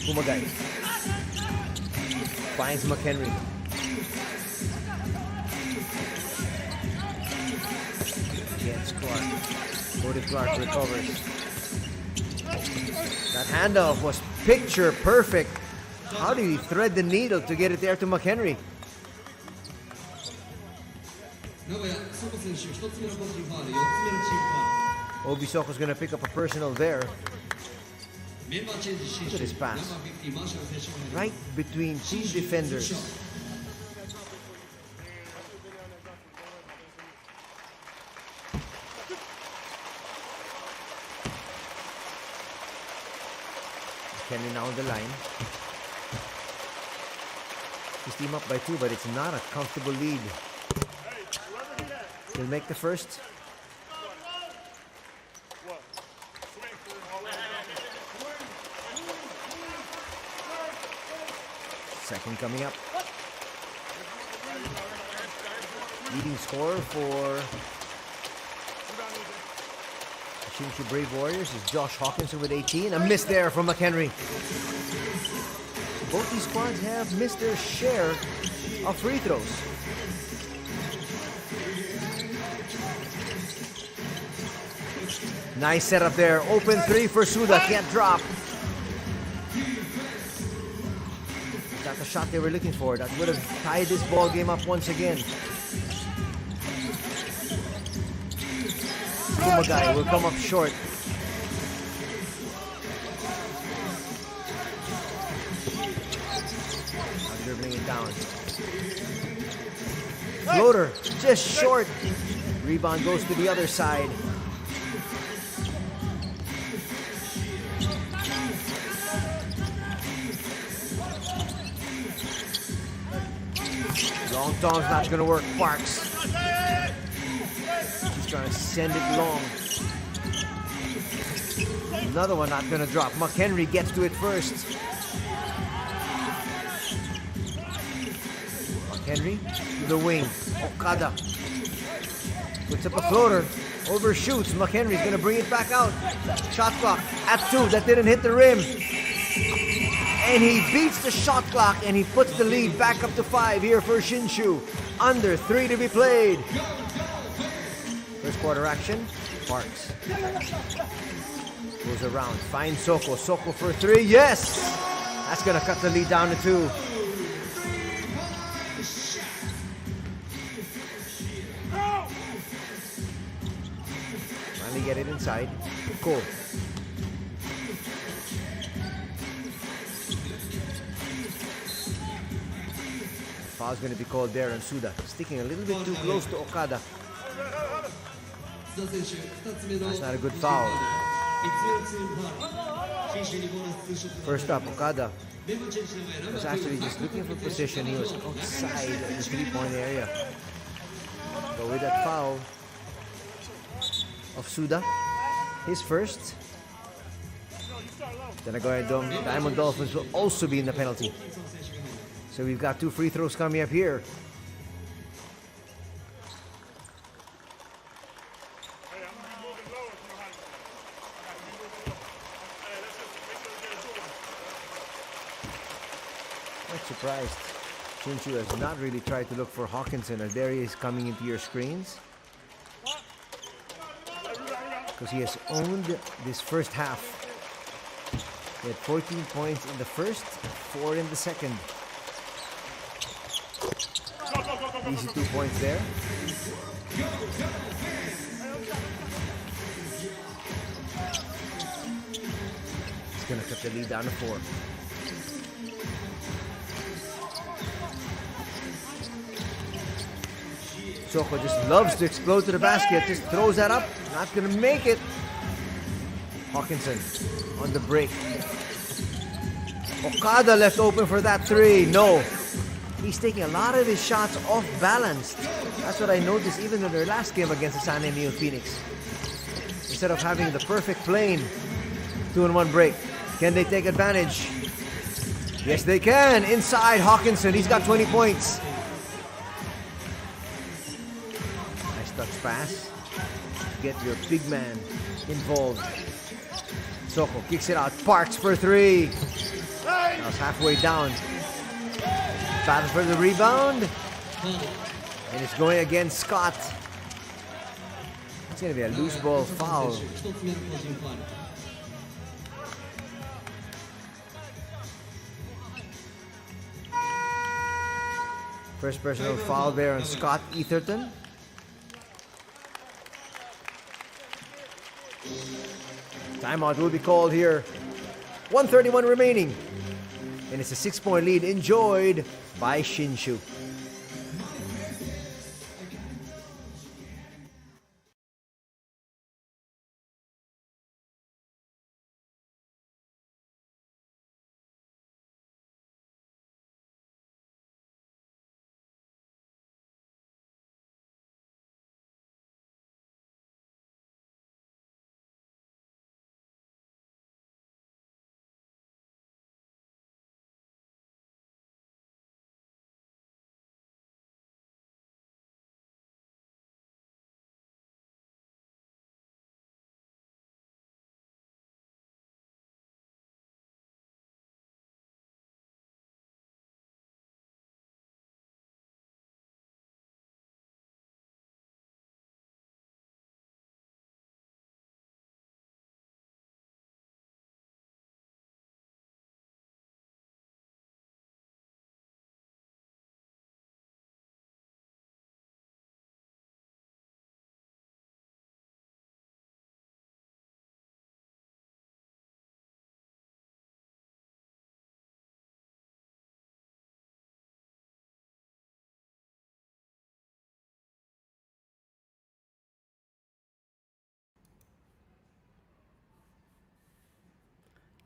Kumagai finds McHenry. Gets Clark. Cody Clark recovers. That handoff was picture perfect. How did he thread the needle to get it there to McHenry? Obisoko's going to pick up a personal there. Look at his pass. Right between 2 defenders. Kenny now on the line. His team up by 2, but it's not a comfortable lead. He'll make the first. Second coming up. Leading scorer for the Shinshu Brave Warriors is Josh Hawkinson with 18. A miss there from McHenry. Both these squads have missed their share of free throws. Nice setup there. Open 3 for Suda. Can't drop. Got the shot they were looking for. That would have tied this ball game up once again. Kumagai will come up short. Dribbling it down. Floater, just short. Rebound goes to the other side. Tom's not gonna work. Parks. He's trying to send it long. Another one not gonna drop. McHenry gets to it first. McHenry to the wing. Okada puts up a floater. Overshoots. McHenry's gonna bring it back out. Shot clock at 2. That didn't hit the rim. And he beats the shot clock and he puts the lead back up to 5 here for Shinshu. Under 3 to be played. First quarter action. Parks goes around. Finds Soko. Soko for 3. Yes! That's gonna cut the lead down to 2. Finally get it inside. Cool. Foul's going to be called there on Suda. Sticking a little bit too close to Okada. That's not a good foul. First up, Okada was actually just looking for position. He was outside of the three-point area. But with that foul of Suda, his first, the Nagoya Diamond Dolphins will also be in the penalty. So we've got 2 free throws coming up here. Not surprised. Shinshu has not really tried to look for Hawkinson, as there he is coming into your screens. Because he has owned this first half. He had 14 points in the first, 4 in the second. Easy 2 points there. He's gonna cut the lead down to 4. Soko just loves to explode to the basket. Just throws that up. Not gonna make it. Hawkinson on the break. Okada left open for that 3. No. He's taking a lot of his shots off balance. That's what I noticed even in their last game against the San Emilio Phoenix. Instead of having the perfect plane, 2-in-1 break. Can they take advantage? Yes, they can. Inside Hawkinson. He's got 20 points. Nice touch pass. Get your big man involved. Soko kicks it out. Parks for 3. Now it's halfway down. Battle for the rebound. And it's going against Scott. It's going to be a loose ball foul. First personal foul there on Scott Etherton. Timeout will be called here. 1:31 remaining. And it's a 6-point lead enjoyed by Shinshu.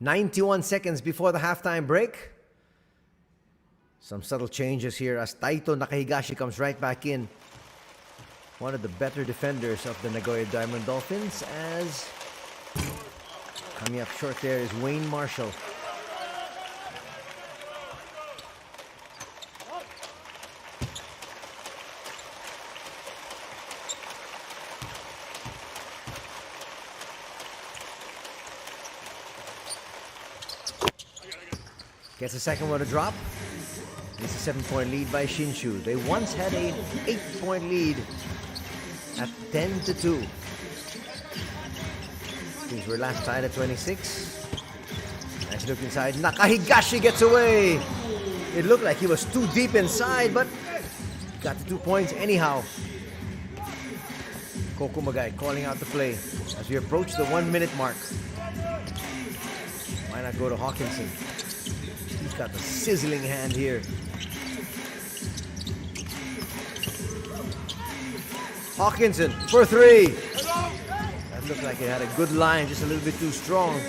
.91 seconds before the halftime break. Some subtle changes here as Taito Nakahigashi comes right back in. One of the better defenders of the Nagoya Diamond Dolphins, as coming up short there is Wayne Marshall. Gets a second one to drop. It's a 7-point lead by Shinshu. They once had a 8-point lead at 10-2. Things were last tied at 26. Nice look inside. Nakahigashi gets away. It looked like he was too deep inside, but got the 2 points anyhow. Kokumagai calling out the play as we approach the 1-minute mark. Why not go to Hawkinson? He's got the sizzling hand here. Hawkinson for 3. That looked like it had a good line, just a little bit too strong.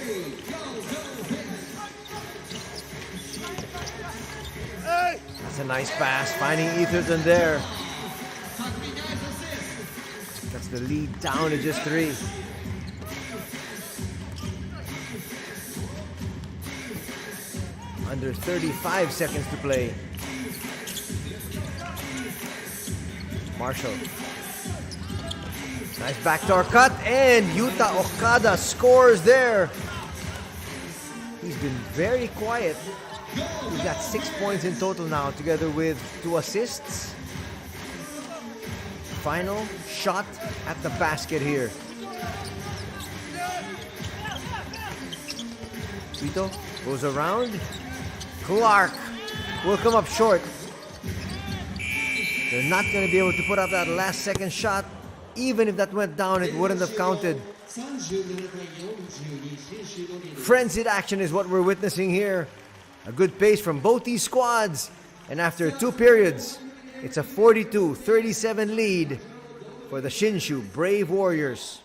That's a nice pass, finding Etherton there. That's the lead down to just 3. Under 35 seconds to play. Marshall. Nice backdoor cut, and Yuta Okada scores there. He's been very quiet. He's got 6 points in total now, together with 2 assists. Final shot at the basket here. Vito goes around. Clark will come up short. They're not going to be able to put up that last second shot. Even if that went down, it wouldn't have counted. Frenzied action is what we're witnessing here. A good pace from both these squads. And after 2 periods, it's a 42-37 lead for the Shinshu Brave Warriors.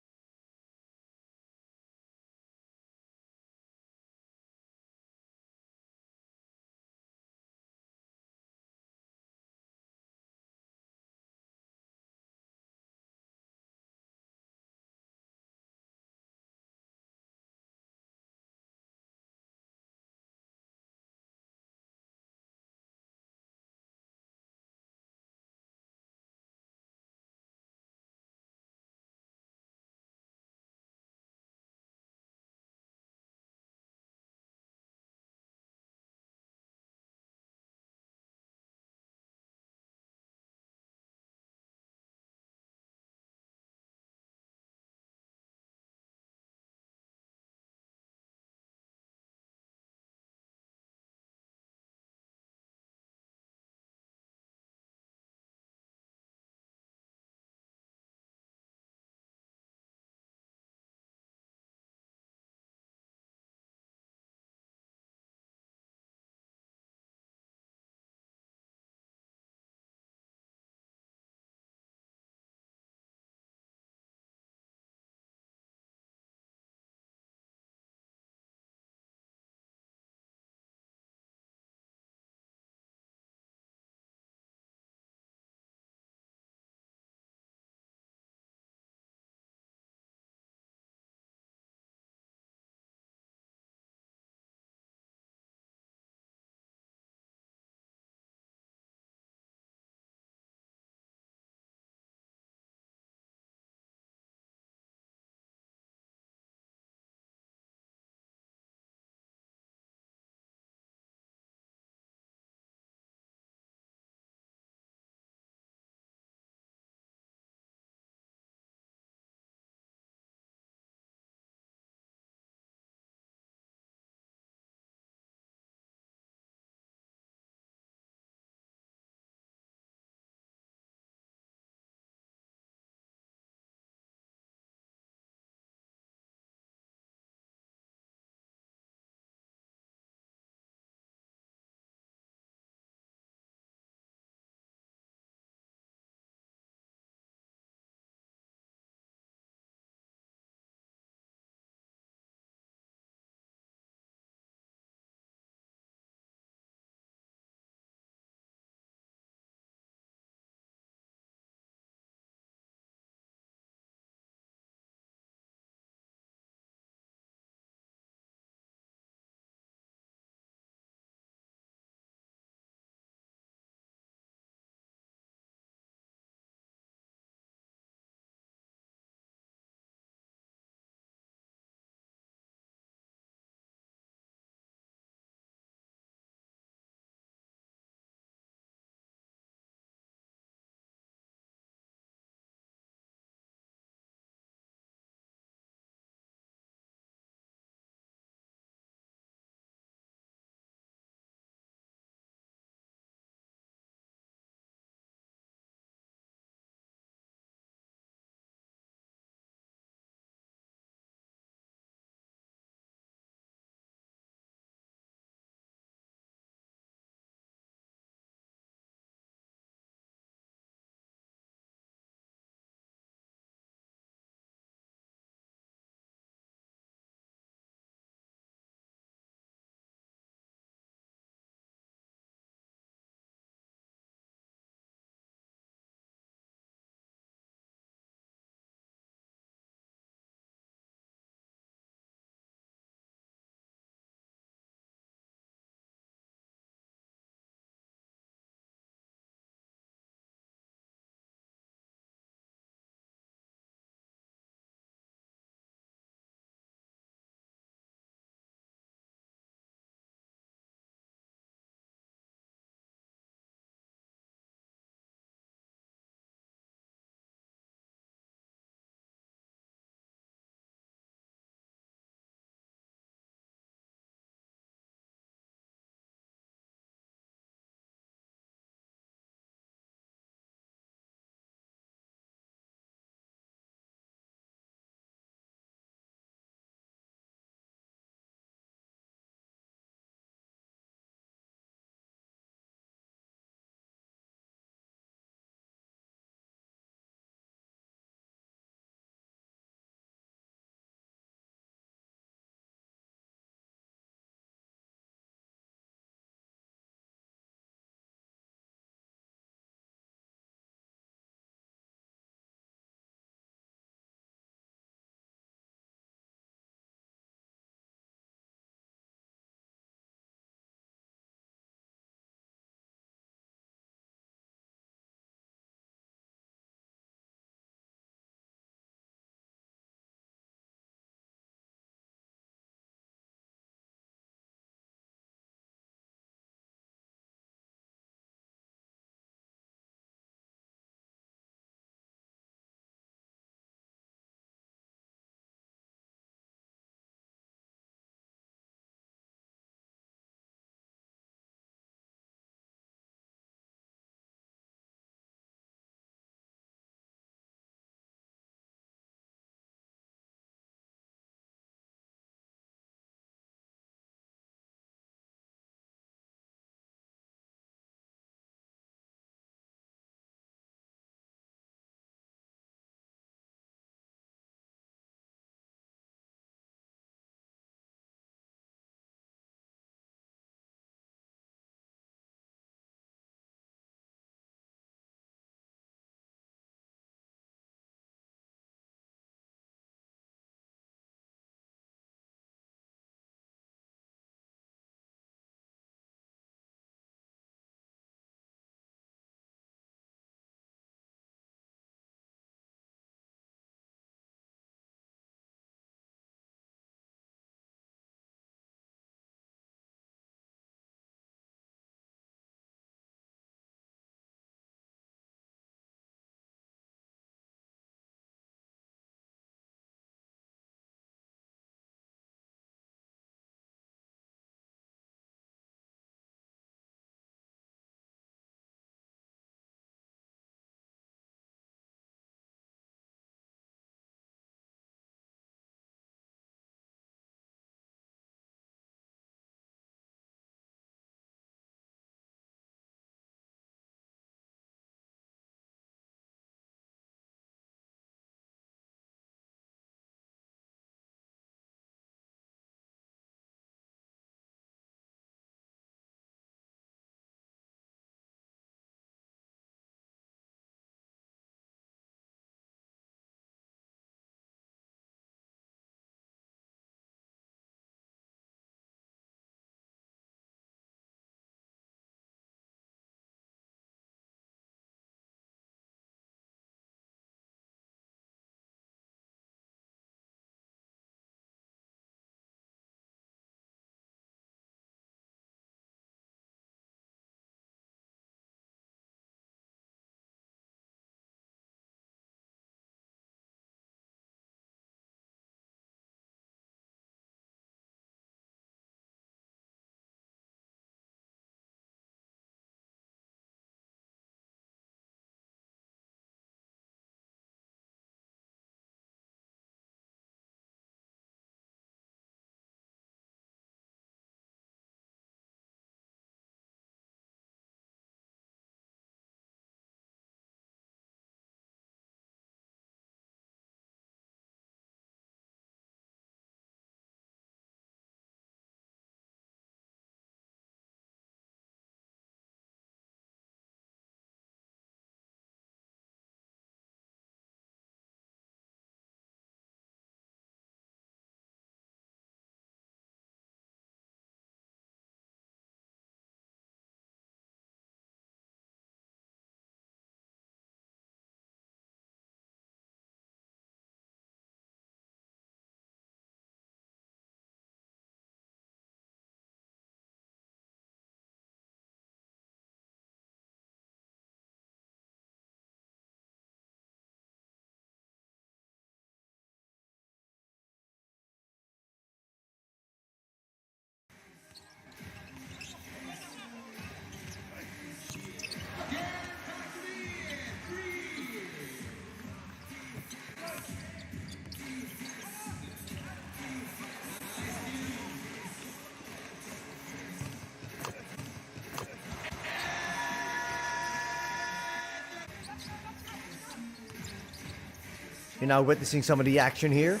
You're now witnessing some of the action here.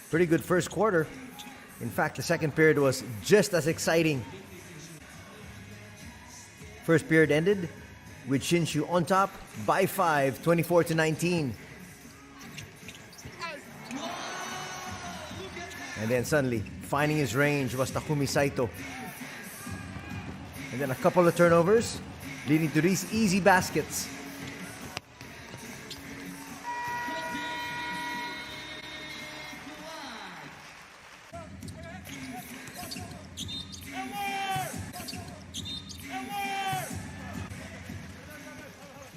Pretty good first quarter. In fact, the second period was just as exciting. First period ended with Shinshu on top by 5, 24-19. And then suddenly, finding his range was Takumi Saito. And then a couple of turnovers, leading to these easy baskets.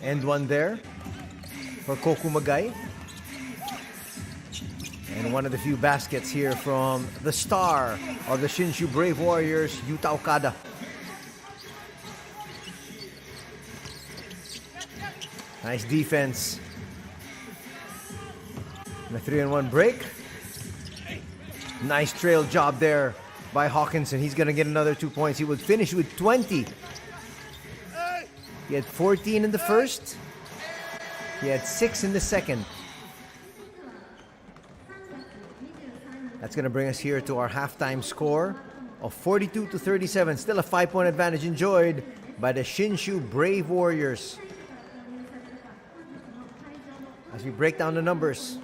And one there for Koku Magai. And one of the few baskets here from the star of the Shinshu Brave Warriors, Yuta Okada. Nice defense. And a 3-on-1 break. Nice trail job there by Hawkinson. He's going to get another 2 points. He would finish with 20. He had 14 in the first. He had 6 in the second. That's going to bring us here to our halftime score of 42-37. Still a 5-point advantage enjoyed by the Shinshu Brave Warriors. As we break down the numbers.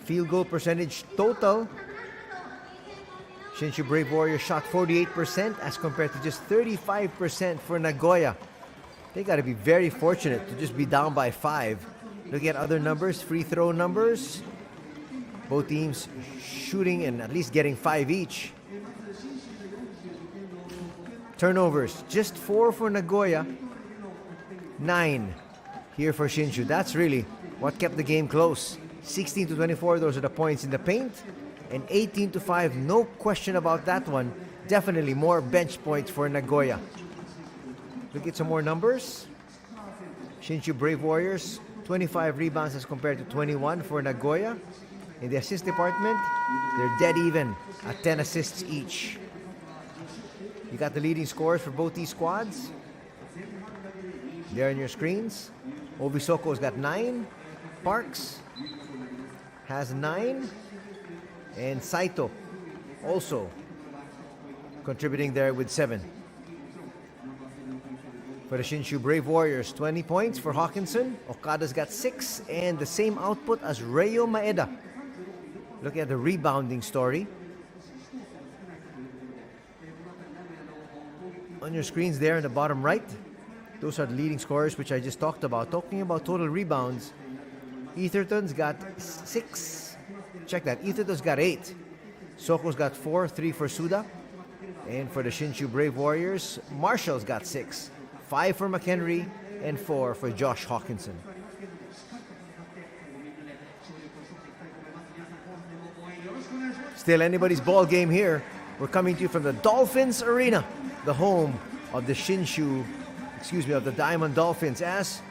Field goal percentage total. Shinshu Brave Warriors shot 48% as compared to just 35% for Nagoya. They got to be very fortunate to just be down by 5. Looking at other numbers, free throw numbers. Both teams shooting and at least getting 5 each. Turnovers, just 4 for Nagoya. 9 here for Shinshu. That's really what kept the game close. 16-24, those are the points in the paint. And 18-5, no question about that one. Definitely more bench points for Nagoya. Look at some more numbers. Shinshu Brave Warriors, 25 rebounds as compared to 21 for Nagoya. In the assist department, they're dead even at 10 assists each. You got the leading scorers for both these squads. There on your screens. Obisoko's got 9. Parks has 9. And Saito also contributing there with 7. For the Shinshu Brave Warriors, 20 points for Hawkinson. Okada's got 6 and the same output as Ryo Maeda. Look at the rebounding story. On your screens there in the bottom right, those are the leading scorers which I just talked about. Talking about total rebounds, Etherton's got 6. Check that, Etherton's got 8. Soko's got 4, 3 for Suda. And for the Shinshu Brave Warriors, Marshall's got 6. 5 for McHenry and 4 for Josh Hawkinson. Still anybody's ball game here. We're coming to you from the Dolphins Arena, the home of the of the Diamond Dolphins, as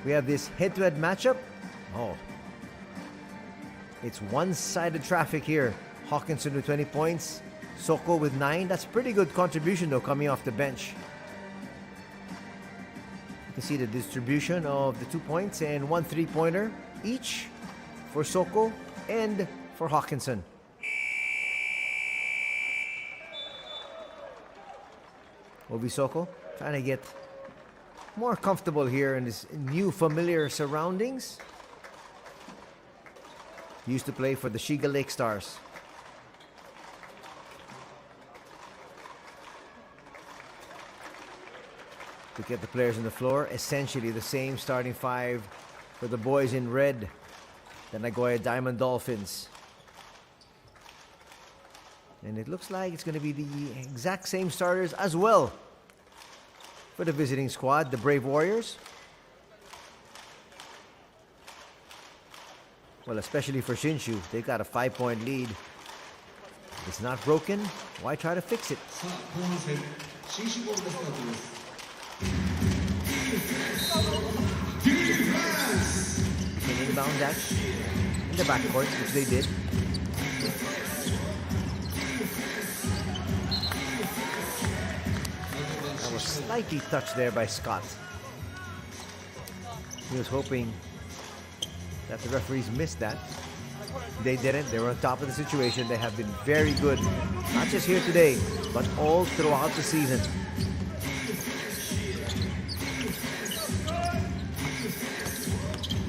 we have this head-to-head matchup. Oh, it's one-sided traffic here. Hawkinson with 20 points, Soko with 9. That's pretty good contribution though, coming off the bench. You can see the distribution of the 2 points and 1 3-pointer each for Soko and for Hawkinson. Obisoko trying to get more comfortable here in his new familiar surroundings. He used to play for the Shiga Lake Stars. Look at the players on the floor. Essentially the same starting 5 for the boys in red, the Nagoya Diamond Dolphins. And it looks like it's going to be the exact same starters as well for the visiting squad, the Brave Warriors. Well, especially for Shinshu, they've got a 5-point lead. It's not broken. Why try to fix it? An inbound dash in the backcourt, which they did. slightly touched there by Scott. He was hoping that the referees missed that. They didn't. They were on top of the situation. They have been very good, not just here today, but all throughout the season.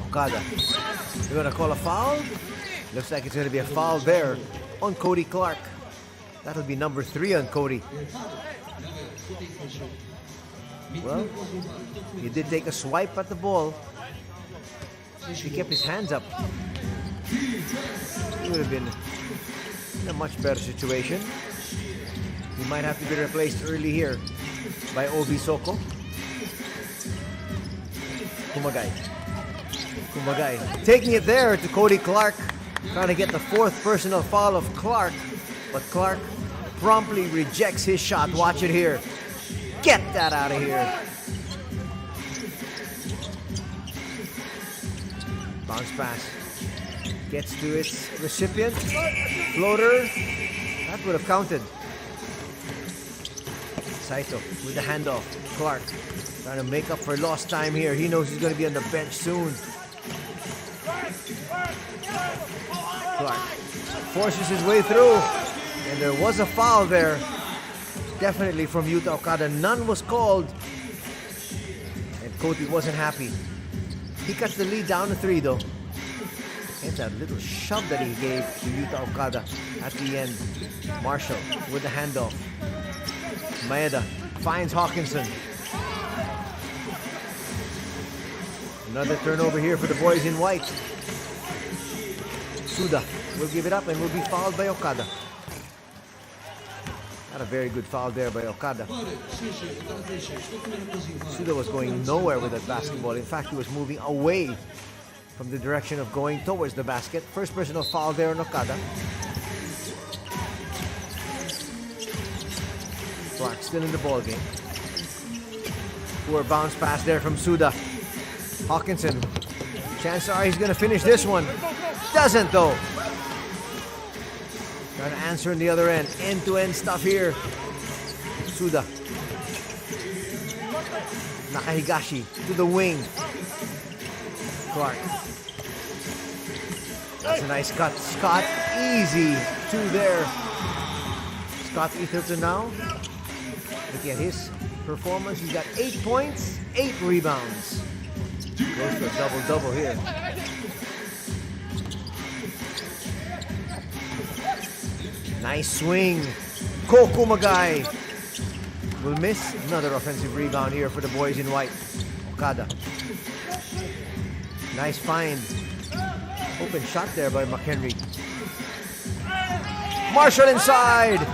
Okada. They're going to call a foul. Looks like it's going to be a foul there on Cody Clark. That'll be number 3 on Cody. Well, he did take a swipe at the ball. He kept his hands up. He would have been in a much better situation. He might have to be replaced early here by Obi Soko. Kumagay. Kumagay taking it there to Cody Clark. Trying to get the 4th personal foul of Clark. But Clark promptly rejects his shot. Watch it here. Get that out of here. Bounce pass. Gets to its recipient. Floater. That would have counted. Saito with the handoff. Clark trying to make up for lost time here. He knows he's going to be on the bench soon. Clark forces his way through. And there was a foul there. Definitely from Yuta Okada. None was called. And Cody wasn't happy. He cuts the lead down to 3 though. And that little shove that he gave to Yuta Okada at the end. Marshall with the handoff. Maeda finds Hawkinson. Another turnover here for the boys in white. Suda will give it up and will be fouled by Okada. Not a very good foul there by Okada. Suda was going nowhere with that basketball. In fact, he was moving away from the direction of going towards the basket. First personal foul there on Okada. Clark still in the ball game. Poor bounce pass there from Suda. Hawkinson. Chances are he's going to finish this one. Doesn't though. Trying to answer on the other end. End-to-end stuff here. Suda. Nakahigashi to the wing. Clark. That's a nice cut. Scott easy. 2 there. Scott Etherton now. Looking at his performance. He's got 8 points, 8 rebounds. Goes for a double-double here. Nice swing. Kokumagai will miss. Another offensive rebound here for the boys in white. Okada. Nice find. Open shot there by McHenry. Marshall inside.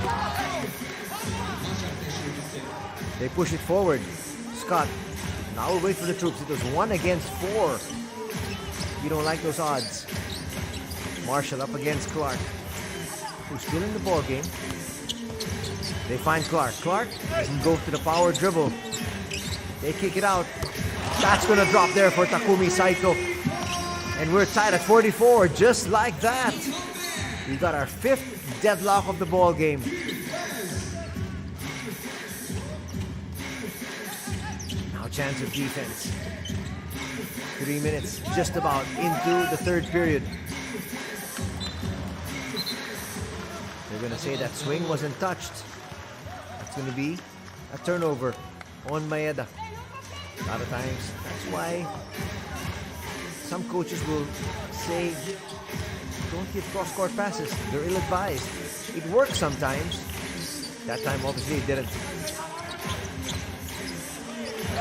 They push it forward. Scott. Now we'll wait for the troops. It was 1 against 4. You don't like those odds. Marshall up against Clark, who's still in the ball game. They find Clark. Clark doesn't go to the power dribble. They kick it out. That's going to drop there for Takumi Saito. And we're tied at 44, just like that. We got our 5th deadlock of the ball game. Now chance of defense. 3 minutes just about into the 3rd period. They're going to say that swing wasn't touched. It's going to be a turnover on Maeda. A lot of times, that's why some coaches will say, don't give cross-court passes. They're ill-advised. It works sometimes. That time, obviously, it didn't.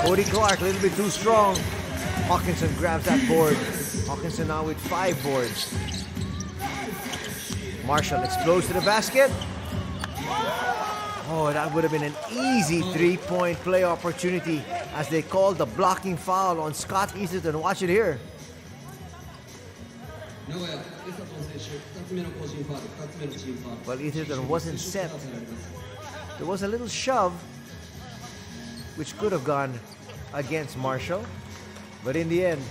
Cody Clark, a little bit too strong. Hawkinson grabs that board. Hawkinson now with 5 boards. Marshall explodes to the basket. Oh, that would have been an easy 3-point play opportunity as they called the blocking foul on Scott Easterton. Watch it here. Well, Easterton wasn't set. There was a little shove which could have gone against Marshall, but in the end,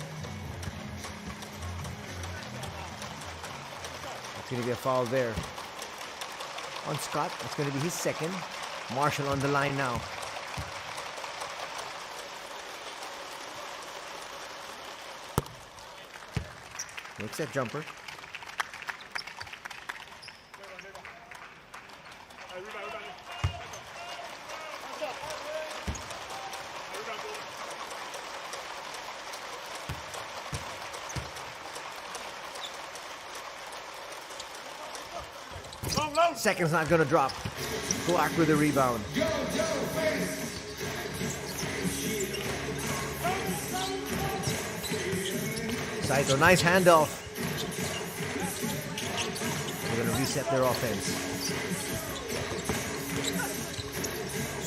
it's going to be a foul there on Scott. It's going to be his 2nd. Marshall on the line now. Makes that jumper. Second's not gonna drop. Clark with the rebound. Saito, nice handoff. They're gonna reset their offense.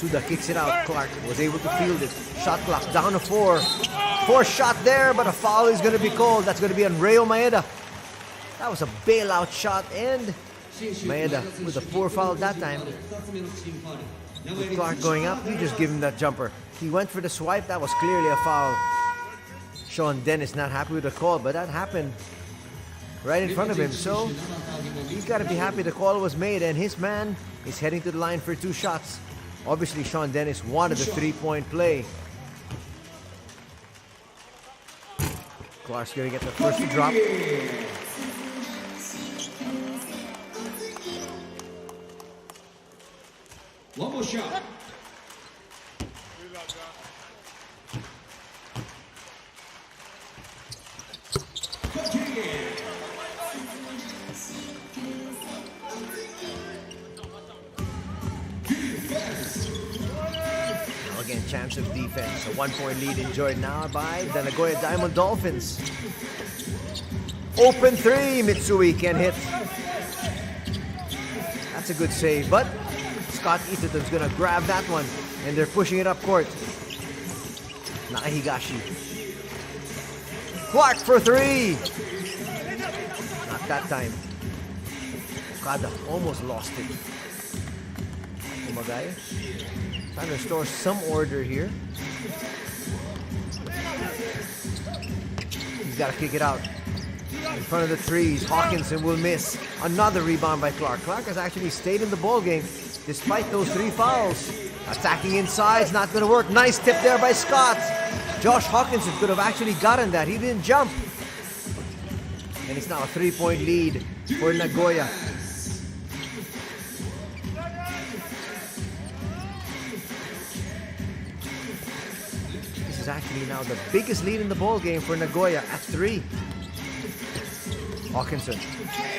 Suda kicks it out. Clark was able to field it. Shot clock down to 4. 4th shot there, but a foul is gonna be called. That's gonna be on Reo Maeda. That was a bailout shot, and Maeda with a poor foul that time. With Clark going up, you just give him that jumper. He went for the swipe, that was clearly a foul. Sean Dennis not happy with the call, but that happened right in front of him. So he's got to be happy the call was made, and his man is heading to the line for 2 shots. Obviously, Sean Dennis wanted the 3-point play. Clark's going to get the first to drop. One more shot. Again, chance of defense. A 1-point lead enjoyed now by the Nagoya Diamond Dolphins. Open 3, Mitsui can hit. That's a good save, but Scott Itoton's gonna grab that one, and they're pushing it up court. Nakahigashi. Clark for 3. Not that time. Okada almost lost it. Umagaya trying to restore some order here. He's got to kick it out. In front of the trees, Hawkinson will miss. Another rebound by Clark. Clark has actually stayed in the ball game despite those 3 fouls. Attacking inside is not going to work. Nice tip there by Scott. Josh Hawkinson could have actually gotten that. He didn't jump. And it's now a 3-point lead for Nagoya. This is actually now the biggest lead in the ball game for Nagoya at 3. Hawkinson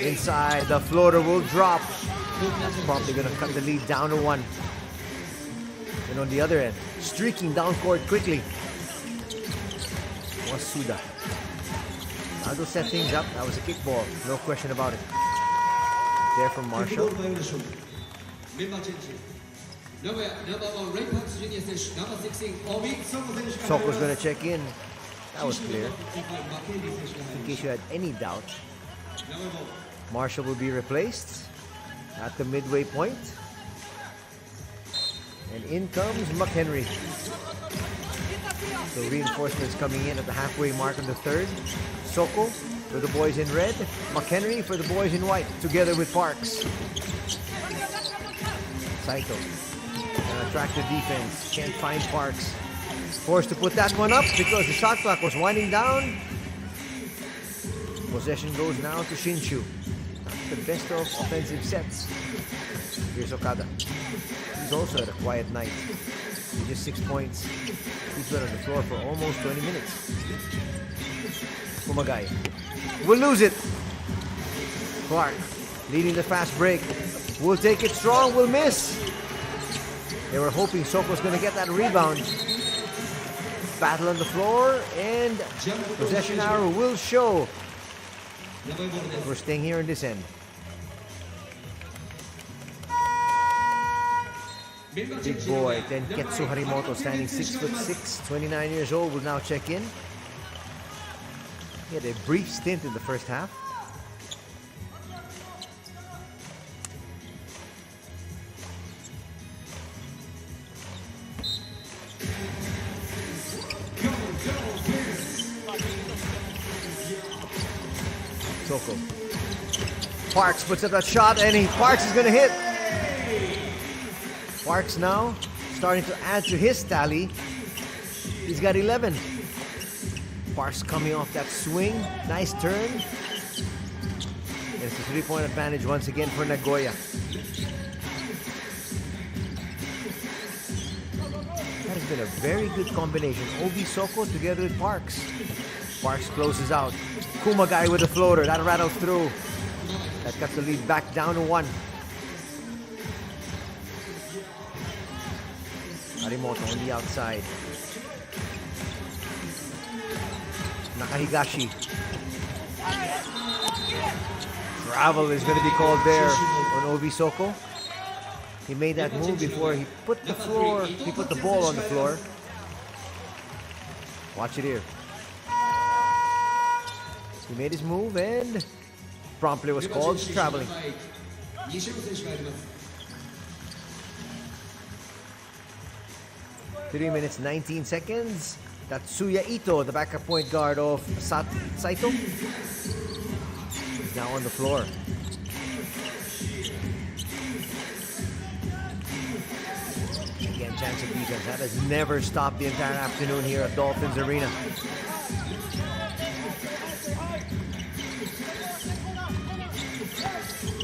inside, the floater will drop. That's probably going to cut the lead down to 1. And on the other end, streaking down court quickly was Suda. Aldo set things up. That was a kickball, no question about it. There from Marshall. Soko's going to check in. That was clear. In case you had any doubt, Marshall will be replaced at the midway point. And in comes McHenry. So reinforcements coming in at the halfway mark of the 3rd. Soko for the boys in red. McHenry for the boys in white, together with Parks. Saito. An attractive defense. Can't find Parks. Forced to put that one up because the shot clock was winding down. Possession goes now to Shinshu. Not the best of offensive sets. Here's Okada. He's also had a quiet night. He just 6 points. He's been on the floor for almost 20 minutes. Kumagai will lose it. Clark leading the fast break. Will take it strong, will miss. They were hoping Soko's going to get that rebound. Battle on the floor, and possession arrow will show. We're staying here in this end. Big boy, Tenketsu Harimoto, standing 6'6", 29 years old, will now check in. He had a brief stint in the first half. Soko. Parks puts up that shot, and Parks is going to hit. Parks now starting to add to his tally. He's got 11. Parks coming off that swing. Nice turn. It's a 3-point advantage once again for Nagoya. That has been a very good combination. Obi Soko together with Parks. Parks closes out. Kumagai with the floater. That rattles through. That cuts the lead back down to 1. Harimoto on the outside. Nakahigashi. Travel is going to be called there on Obi Soko. He made that move before he put the ball on the floor. Watch it here. He made his move and promptly was called traveling. 3 minutes, 19 seconds. Tatsuya Ito, the backup point guard of Saito, is now on the floor. Again, chance of defense. That has never stopped the entire afternoon here at Dolphins Arena.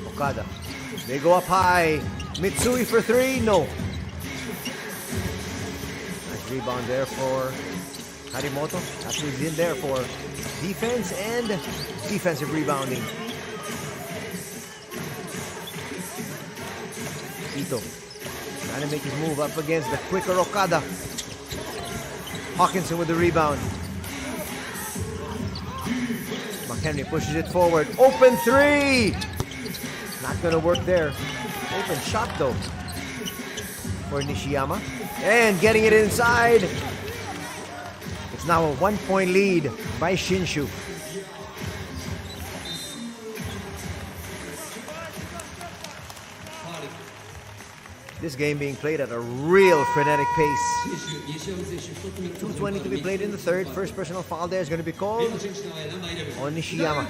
Okada. They go up high. Mitsui for 3. No. Nice rebound there for Harimoto. That's what he's in there for. Defense and defensive rebounding. Ito trying to make his move up against the quicker Okada. Hawkinson with the rebound. McHenry pushes it forward. Open 3! Not gonna work there. Open shot though for Nishiyama. And getting it inside. It's now a 1-point lead by Shinshu. This game being played at a real frenetic pace. 2:20 to be played in the third. First personal foul there is going to be called on Nishiyama.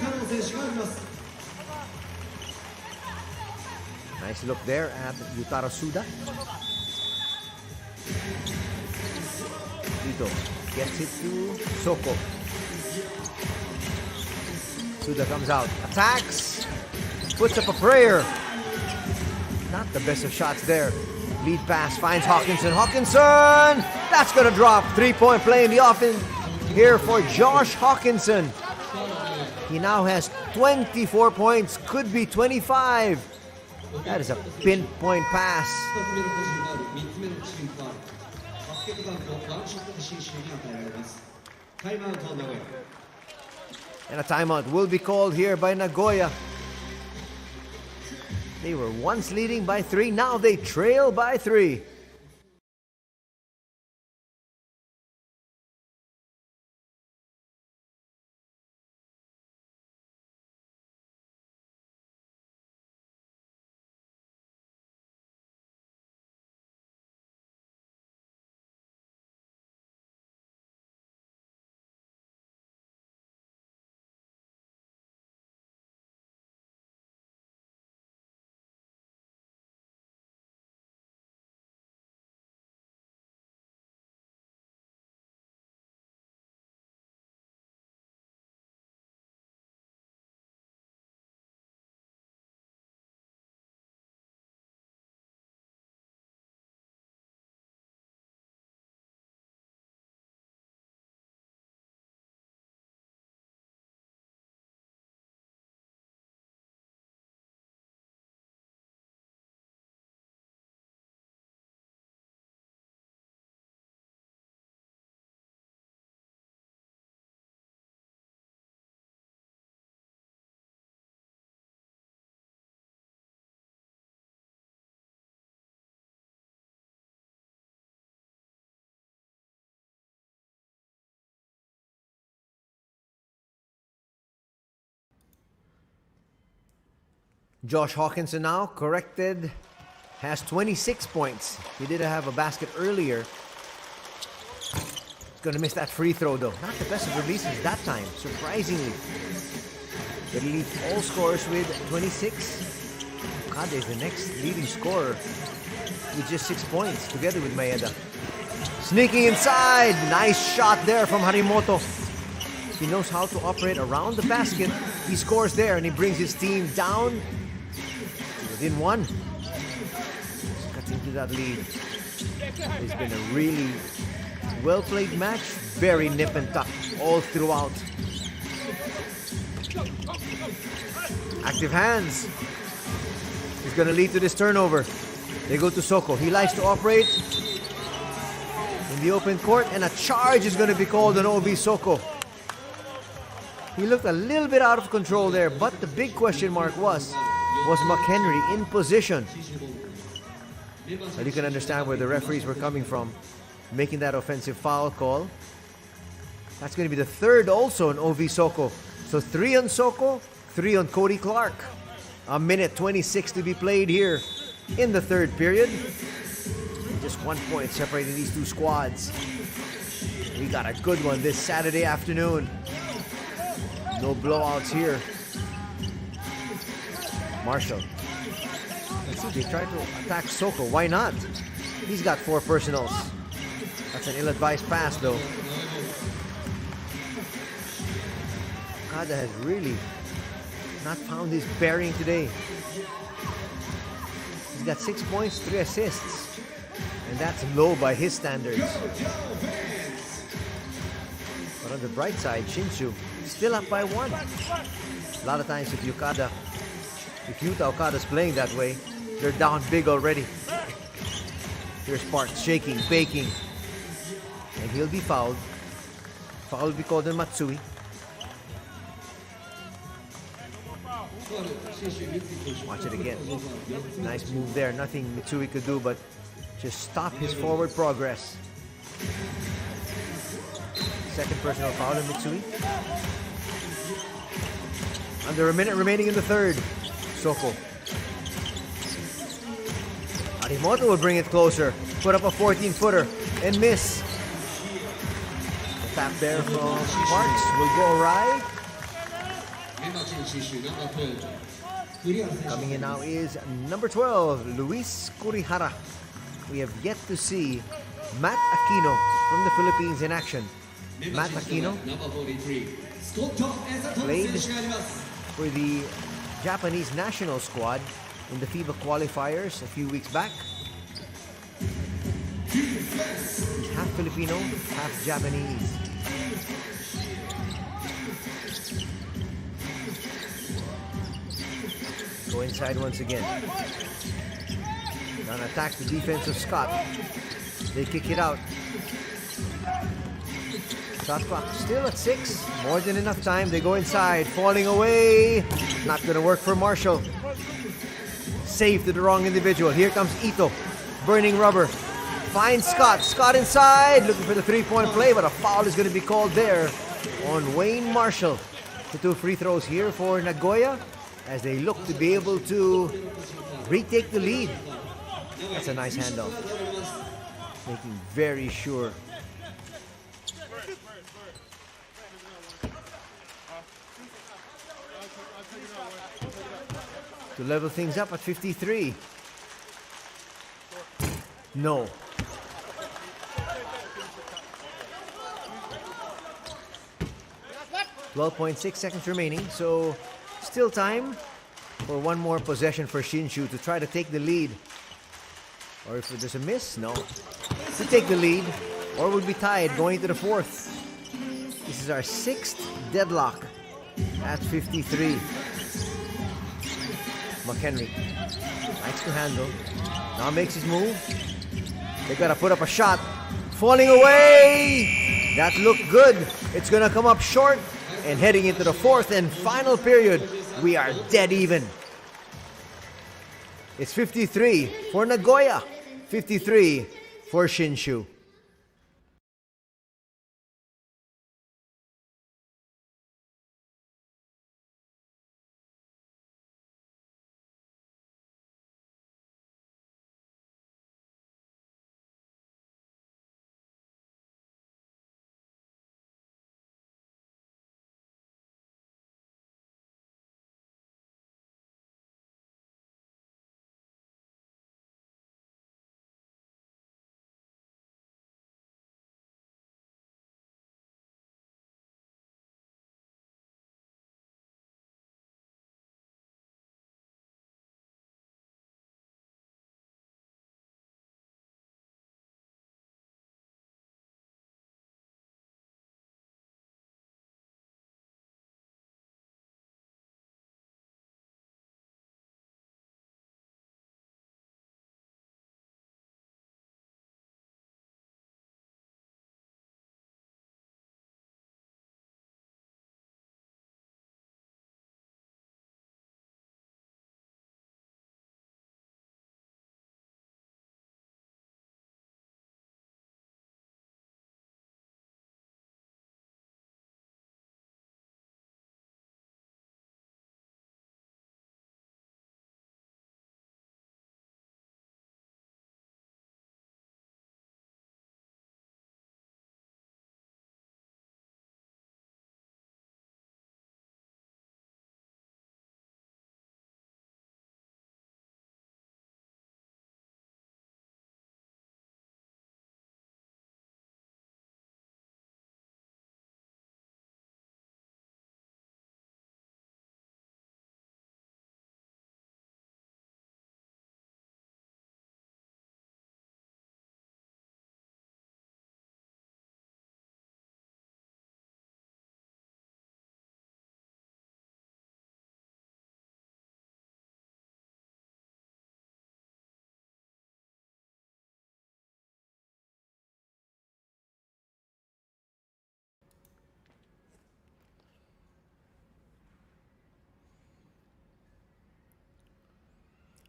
Nice look there at Yutaro Suda. Ito gets it to Soko. Suda comes out, attacks, puts up a prayer. Not the best of shots there. Lead pass finds Hawkinson. Hawkinson! That's going to drop. 3-point play in the offense here for Josh Hawkinson. He now has 24 points. Could be 25. That is a pinpoint pass. And a timeout will be called here by Nagoya. They were once leading by 3, now they trail by 3. Josh Hawkinson now corrected, has 26 points. He did have a basket earlier. Gonna miss that free throw though. Not the best of releases that time, surprisingly. They lead all scorers with 26. Okada is the next leading scorer with just 6 points, together with Maeda. Sneaking inside, nice shot there from Harimoto. He knows how to operate around the basket. He scores there and he brings his team down to within one. He's cutting to that lead. It's been a really well-played match. Very nip and tuck all throughout. Active hands. He's going to lead to this turnover. They go to Soko. He likes to operate in the open court, and a charge is going to be called on OB Soko. He looked a little bit out of control there, but the big question mark was McHenry in position? But you can understand where the referees were coming from, making that offensive foul call. That's going to be the third also on OV Soko. So 3 on Soko, 3 on Cody Clark. A minute 26 to be played here in the third period. Just 1 point separating these two squads. We got a good one this Saturday afternoon. No blowouts here. Marshall. Let's see, they try to attack Soko. Why not? He's got 4 personals. That's an ill-advised pass though. Okada has really not found his bearing today. He's got 6 points, 3 assists. And that's low by his standards. But on the bright side, Shinshu still up by 1. A lot of times if Yuta Okada's playing that way, they're down big already. Here's Sparks shaking, baking. And he'll be fouled. Foul will be called on Matsui. Watch it again. Nice move there. Nothing Mitsui could do but just stop his forward progress. Second personal foul on Mitsui. Under a minute remaining in the third. Soko. Arimoto will bring it closer. Put up a 14-footer and miss. The tap there from Parks will go awry. Coming in now is number 12, Luis Kurihara. We have yet to see Matt Aquino from the Philippines in action. Matt Aquino played for the Japanese national squad in the FIBA qualifiers a few weeks back. He's half Filipino, half Japanese. Go inside once again. Now attacks the defense of Scott. They kick it out. Shot clock still at 6. More than enough time. They go inside. Falling away. Not going to work for Marshall. Save to the wrong individual. Here comes Ito. Burning rubber. Finds Scott. Scott inside. Looking for the 3-point play, but a foul is going to be called there on Wayne Marshall. The 2 free throws here for Nagoya as they look to be able to retake the lead. That's a nice handoff. Making very sure. To level things up at 53. No. .6 seconds remaining, so still time for one more possession for Shinshu to try to take the lead. Or if there's a miss, no. To take the lead, or we'll be tied going to the 4th. This is our 6th deadlock at 53. McHenry likes to handle. Now makes his move. They gotta put up a shot. Falling away! That looked good. It's gonna come up short. And heading into the 4th and final period, we are dead even. It's 53 for Nagoya, 53 for Shinshu.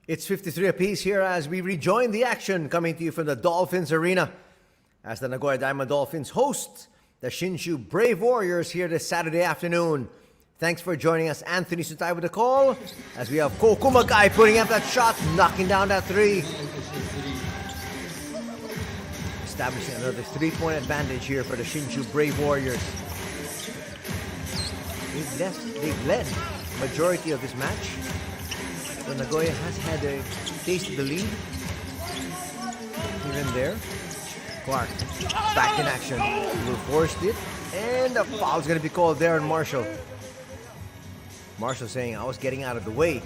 It's 53 apiece here as we rejoin the action, coming to you from the Dolphins Arena as the Nagoya Diamond Dolphins host the Shinshu Brave Warriors here this Saturday afternoon. Thanks for joining us, Anthony Sutai with the call, as we have Ko Kumagai putting up that shot, knocking down that three. Establishing another 3-point advantage here for the Shinshu Brave Warriors. They've led majority of this match. So Nagoya has had a taste of the lead here and there. Clark back in action. Will forced it, and a foul's going to be called there on Marshall. Marshall saying, I was getting out of the way.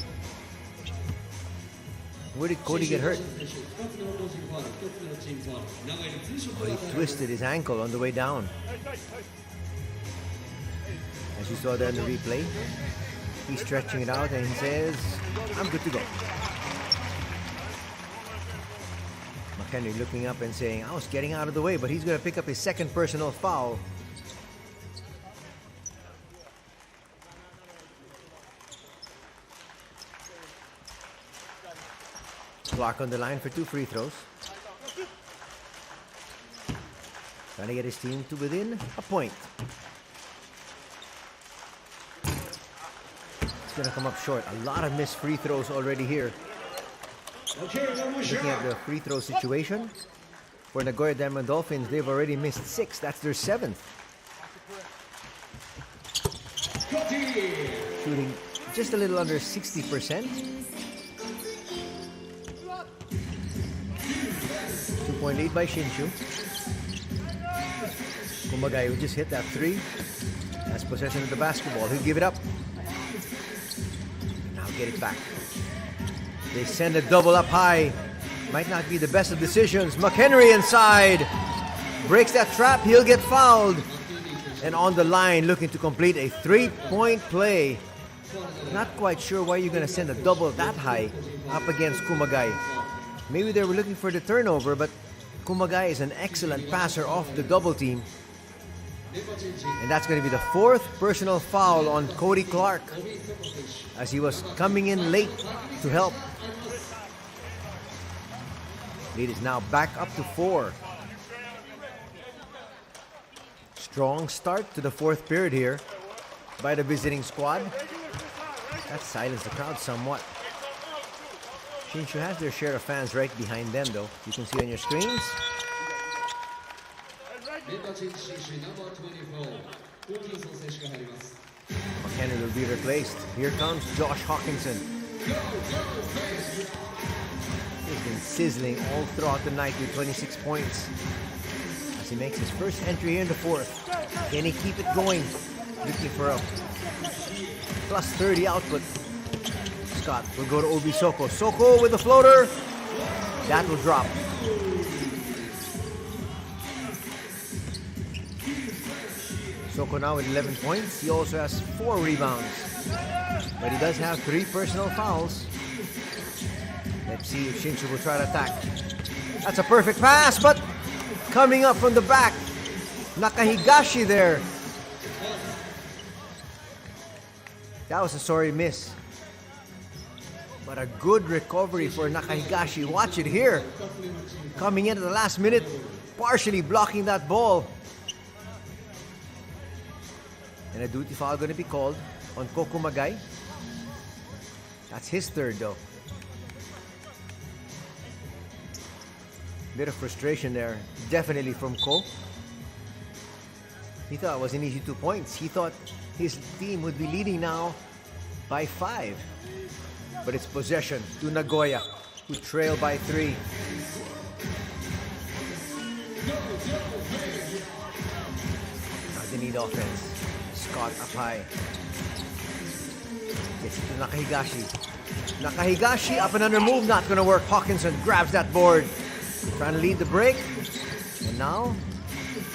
Where did Cody get hurt? Oh, he twisted his ankle on the way down. As you saw there in the replay, he's stretching it out and he says, I'm good to go. McHenry looking up and saying, I was getting out of the way, but he's going to pick up his second personal foul. Clark on the line for 2 free throws. Trying to get his team to within a point. It's going to come up short. A lot of missed free throws already here. Looking at the free throw situation for Nagoya Diamond Dolphins, they've already missed 6. That's their 7th. Shooting just a little under 60%. 2-point lead by Shinshu. Kumagai who just hit that 3. Has possession of the basketball. He'll give it up. Now get it back. They send a double up high. Might not be the best of decisions. McHenry inside. Breaks that trap. He'll get fouled. And on the line looking to complete a 3-point play. Not quite sure why you're going to send a double that high up against Kumagai. Maybe they were looking for the turnover, but Kumagai is an excellent passer off the double team. And that's going to be the 4th personal foul on Cody Clark as he was coming in late to help. Lead is now back up to 4. Strong start to the 4th period here by the visiting squad. That silenced the crowd somewhat. Shinshu has their share of fans right behind them though. You can see on your screens. McHenry will be replaced. Here comes Josh Hawkinson. He's been sizzling all throughout the night with 26 points. As he makes his first entry here in the 4th. Can he keep it going? Looking for a plus 30 output. Scott will go to Obi Soko. Soko with the floater. That will drop. Soko now with 11 points. He also has 4 rebounds. But he does have 3 personal fouls. Let's see if Shinshu will try to attack. That's a perfect pass, but coming up from the back. Nakahigashi there. That was a sorry miss. But a good recovery for Nakahigashi. Watch it here. Coming in at the last minute, partially blocking that ball. And a duty foul going to be called on Ko Kumagai. That's his 3rd though. Bit of frustration there, definitely from Ko. He thought it was an easy 2 points. He thought his team would be leading now by 5. But it's possession to Nagoya, who trail by 3. Now they need offense. Scott up high. Gets it to Nakahigashi. Nakahigashi up and under move, not gonna work. Hawkinson grabs that board. Trying to lead the break. And now,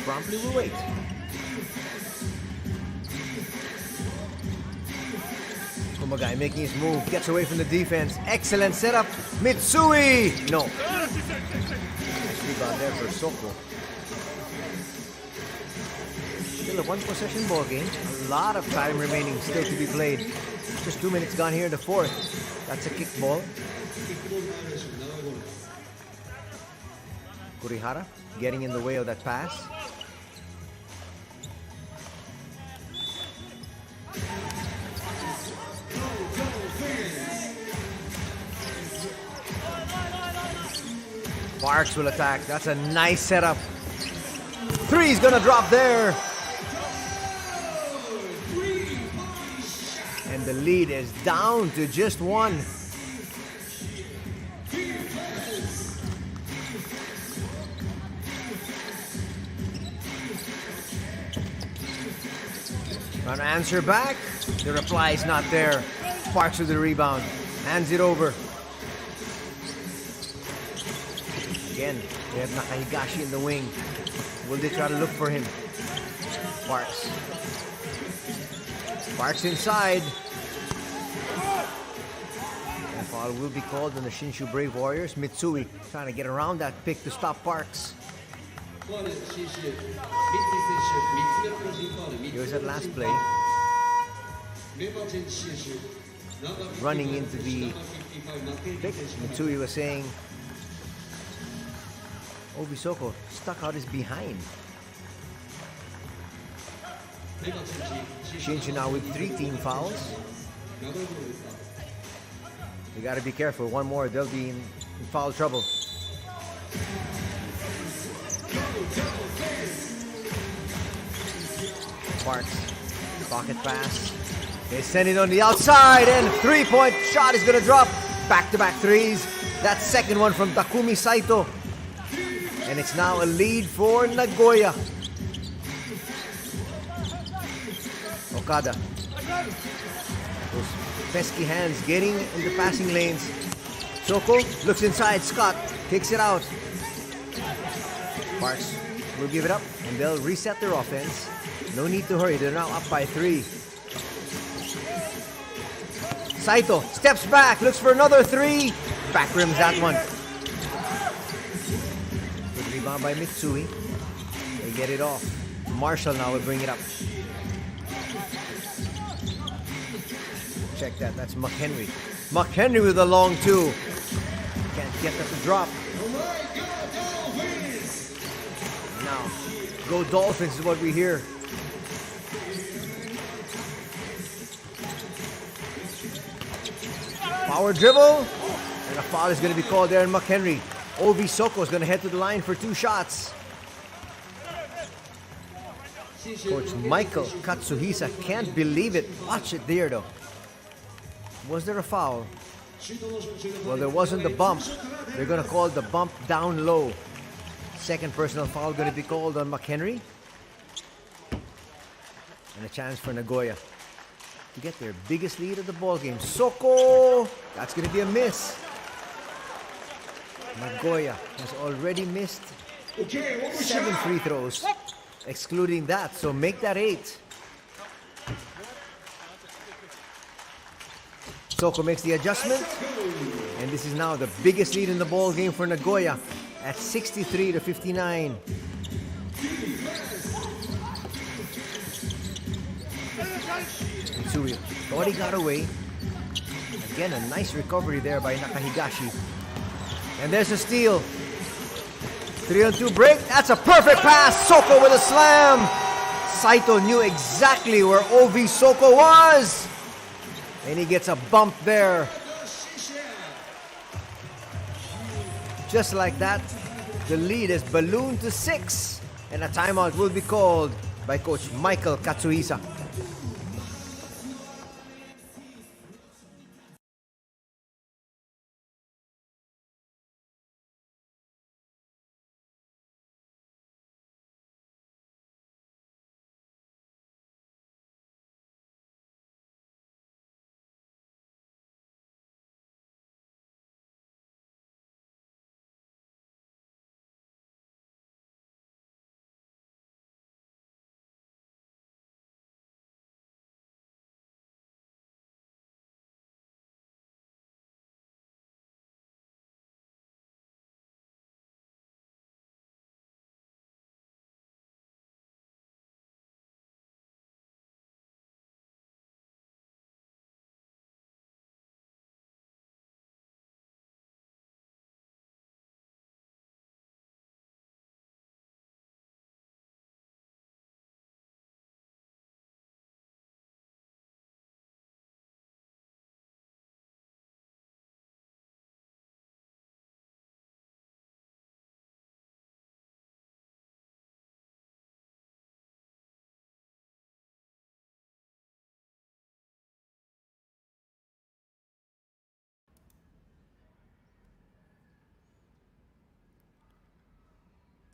promptly will wait. Kumagai making his move, gets away from the defense. Excellent setup. Mitsui! No. Nice rebound there for Soko. Still a 1-possession ball game. A lot of time remaining still to be played. Just 2 minutes gone here in the 4th. That's a kick ball. Kurihara getting in the way of that pass. Parks will attack. That's a nice setup. Three's gonna drop there. And the lead is down to just one. Trying to answer back. The reply is not there. Parks with the rebound. Hands it over. Again, they have Nakahigashi in the wing. Will they try to look for him? Parks. Parks inside. And foul will be called on the Shinshu Brave Warriors. Mitsui trying to get around that pick to stop Parks. Here's that last play. Running into the pick. Mitsui was saying Obisoko stuck out his behind. Shinshu now with 3 team fouls. You gotta be careful. One more, they'll be in foul trouble. Parks, pocket pass. They send it on the outside and 3-point shot is gonna drop. Back-to-back threes. That second one from Takumi Saito. And it's now a lead for Nagoya. Okada. Those pesky hands getting in the passing lanes. Soko looks inside. Scott kicks it out. Parks will give it up and they'll reset their offense. No need to hurry. They're now up by 3. Saito steps back, looks for another 3. Back rims that one. Good rebound by Mitsui. They get it off. Marshall now will bring it up. Check that. That's McHenry. McHenry with a long 2. Can't get that to drop. Now, go Dolphins is what we hear. Power dribble. And a foul is going to be called there in McHenry. Ovi Soko is going to head to the line for 2 shots. Coach Michael Katsuhisa can't believe it. Watch it there though. Was there a foul? Well, there wasn't the bump. They're going to call the bump down low. Second personal foul going to be called on McHenry. And a chance for Nagoya to get their biggest lead of the ball game. Soko! That's going to be a miss. Nagoya has already missed 7 free throws, excluding that. So make that 8. Soko makes the adjustment. And this is now the biggest lead in the ball game for Nagoya at 63-59. Mitsui thought he got away. Again, a nice recovery there by Nakahigashi. And there's a steal. 3-on-2 break. That's a perfect pass. Soko with a slam. Saito knew exactly where Ovi Soko was. And he gets a bump there. Just like that, the lead is ballooned to 6. And a timeout will be called by Coach Michael Katsuhisa.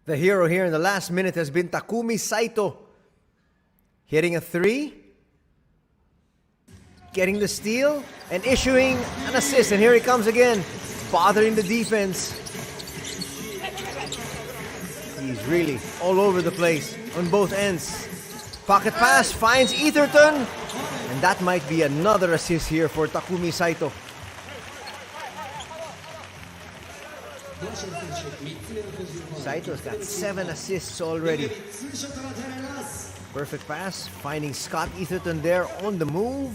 The hero here in the last minute has been Takumi Saito. Hitting a 3. Getting the steal and issuing an assist. And here he comes again, bothering the defense. He's really all over the place on both ends. Pocket pass finds Etherton. And that might be another assist here for Takumi Saito. Saito's got 7 assists already. Perfect pass, finding Scott Etherton there on the move.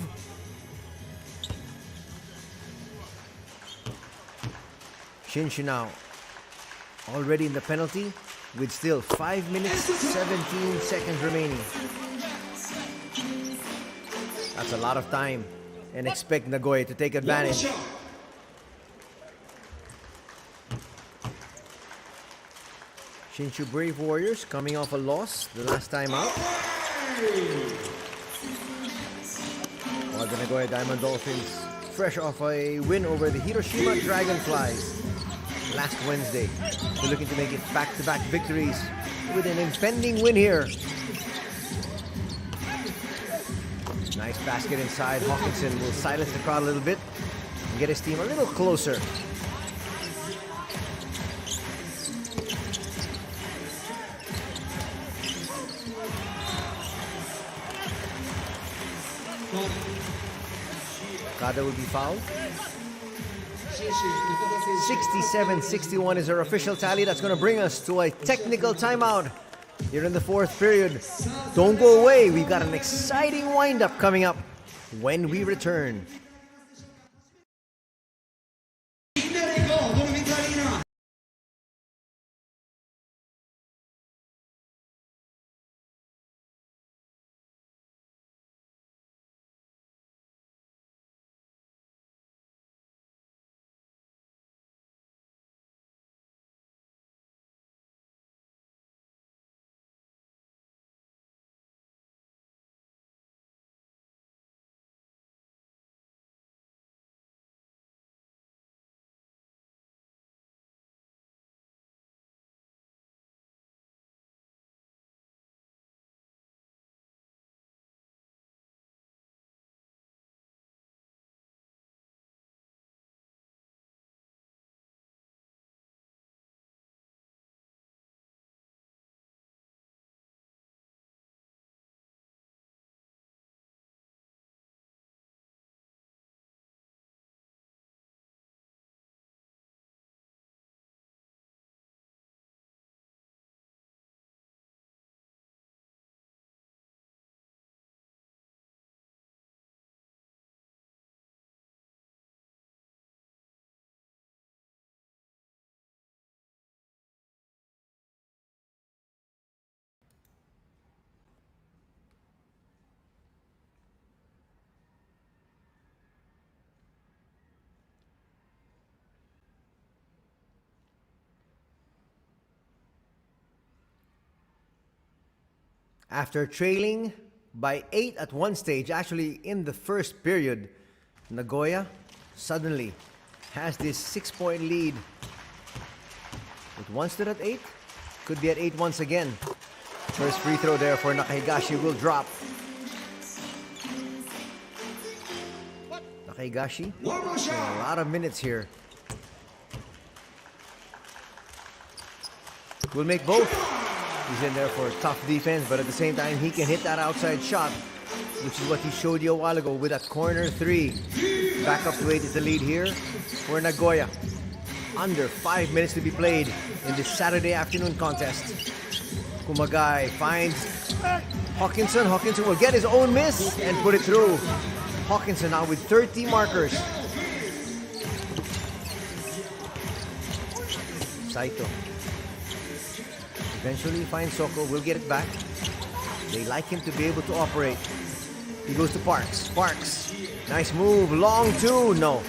Shinshu now already in the penalty with still 5 minutes, 17 seconds remaining. That's a lot of time, and expect Nagoya to take advantage. Shinshu Brave Warriors coming off a loss the last time out. While the Nagoya Diamond Dolphins fresh off a win over the Hiroshima Dragonflies last Wednesday. They're looking to make it back-to-back victories with an impending win here. Nice basket inside. Hawkinson will silence the crowd a little bit and get his team a little closer. Kada will be fouled. 67-61 is our official tally. That's going to bring us to a technical timeout here in the 4th period. Don't go away. We've got an exciting wind-up coming up when we return. After trailing by 8 at one stage, actually in the 1st period, Nagoya suddenly has this 6-point lead. It once stood at 8, could be at 8 once again. First free throw there for Nakahigashi will drop. Nakahigashi, a lot of minutes here. Will make both. He's in there for tough defense, but at the same time, he can hit that outside shot, which is what he showed you a while ago with that corner 3. Back up to 8 is the lead here for Nagoya. Under 5 minutes to be played in this Saturday afternoon contest. Kumagai finds Hawkinson. Hawkinson will get his own miss and put it through. Hawkinson now with 30 markers. Saito eventually finds Soko, will get it back. They like him to be able to operate. He goes to Parks. Parks, nice move, long 2, no.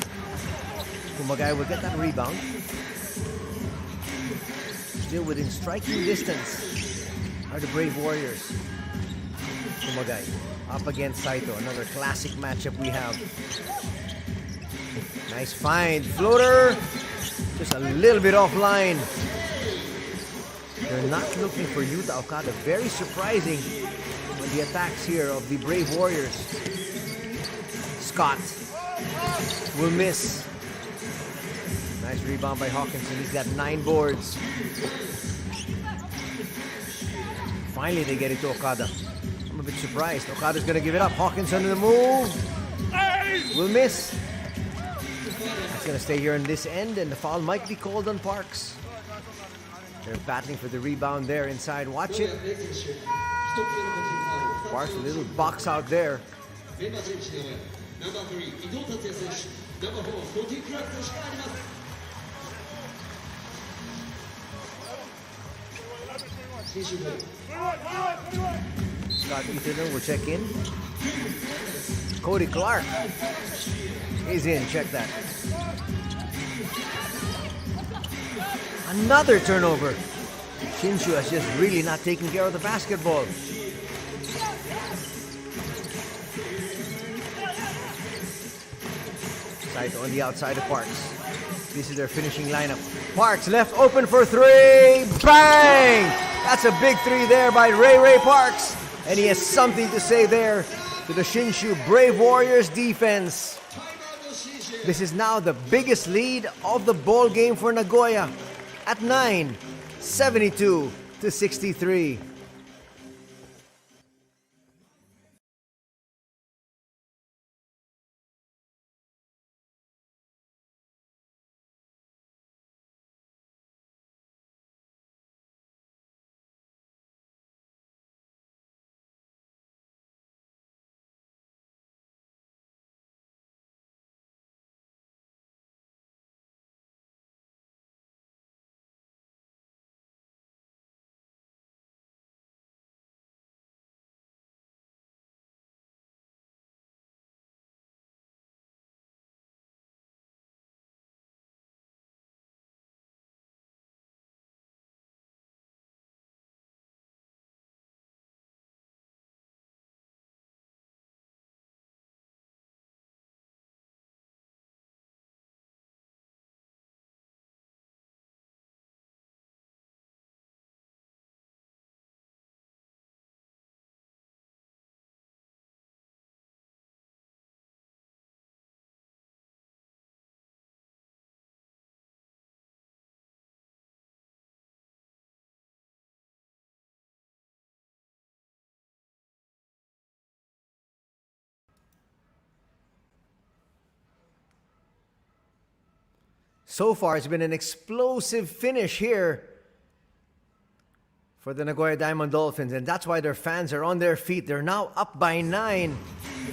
Kumagai will get that rebound. Still within striking distance are the Brave Warriors. Kumagai up against Saito, another classic matchup we have. Nice find, floater, just a little bit offline. They're not looking for Yuta Okada. Very surprising on the attacks here of the Brave Warriors. Scott will miss. Nice rebound by Hawkinson. He's got 9 boards. Finally, they get it to Okada. I'm a bit surprised. Okada's gonna give it up. Hawkinson in the move. Will miss. That's gonna stay here on this end, and the foul might be called on Parks. They're battling for the rebound there inside. Watch it. Parks a little box out there. Scott Eaterton will check in. Cody Clark is in. Check that. Another turnover. Shinshu has just really not taken care of the basketball. Saito on the outside of Parks. This is their finishing lineup. Parks left open for 3. Bang! That's a big 3 there by Ray Parks. And he has something to say there to the Shinshu Brave Warriors defense. This is now the biggest lead of the ball game for Nagoya at 9, 72-63. So far, it's been an explosive finish here for the Nagoya Diamond Dolphins, and that's why their fans are on their feet. They're now up by 9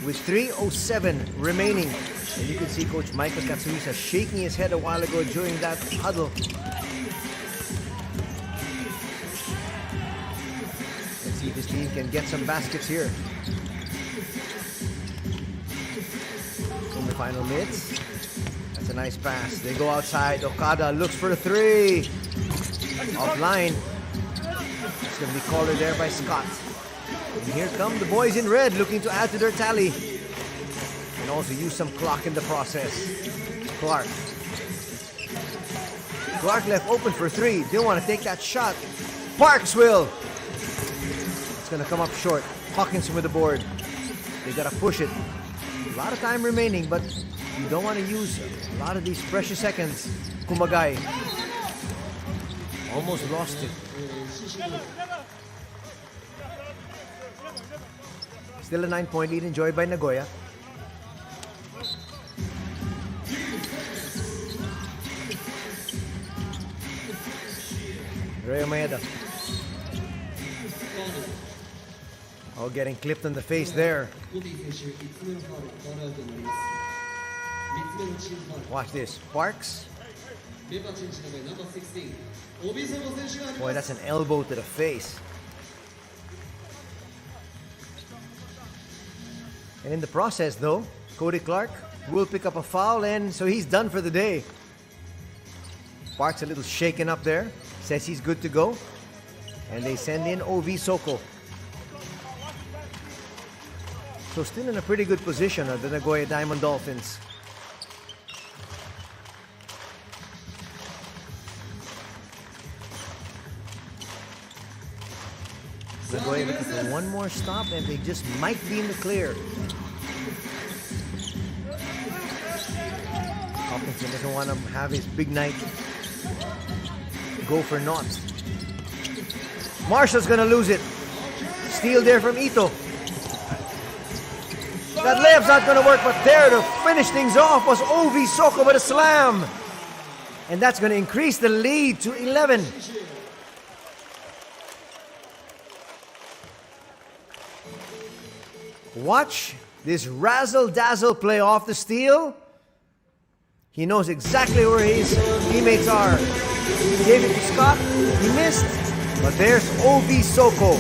with 3:07 remaining. And you can see Coach Michael Katsuhisa shaking his head a while ago during that huddle. Let's see if his team can get some baskets here in the final minutes. That's a nice pass. They go outside. Okada looks for the 3. Offline. It's going to be called there by Scott. And here come the boys in red looking to add to their tally. And also use some clock in the process. Clark. Clark left open for 3. Didn't want to take that shot. Parks will. It's going to come up short. Hawkinson with the board. They got to push it. A lot of time remaining, but you don't want to use a lot of these precious seconds. Kumagai almost lost it. Still a 9-point lead enjoyed by Nagoya. Ryo Maeda. Oh, getting clipped in the face there. Watch this. Parks. Boy, that's an elbow to the face. And in the process, though, Cody Clark will pick up a foul, and so he's done for the day. Parks a little shaken up there. Says he's good to go. And they send in OV Soko. So still in a pretty good position are the Nagoya Diamond Dolphins. Nagoya looking for one more stop and they just might be in the clear. Hawkinson doesn't want to have his big night go for naught. Marshall's gonna lose it. Steal there from Ito. That layup's not gonna work, but there to finish things off was Ovi Soko with a slam. And that's gonna increase the lead to 11. Watch this razzle-dazzle play off the steal. He knows exactly where his teammates are. He gave it to Scott. He missed. But there's Ovi Soko.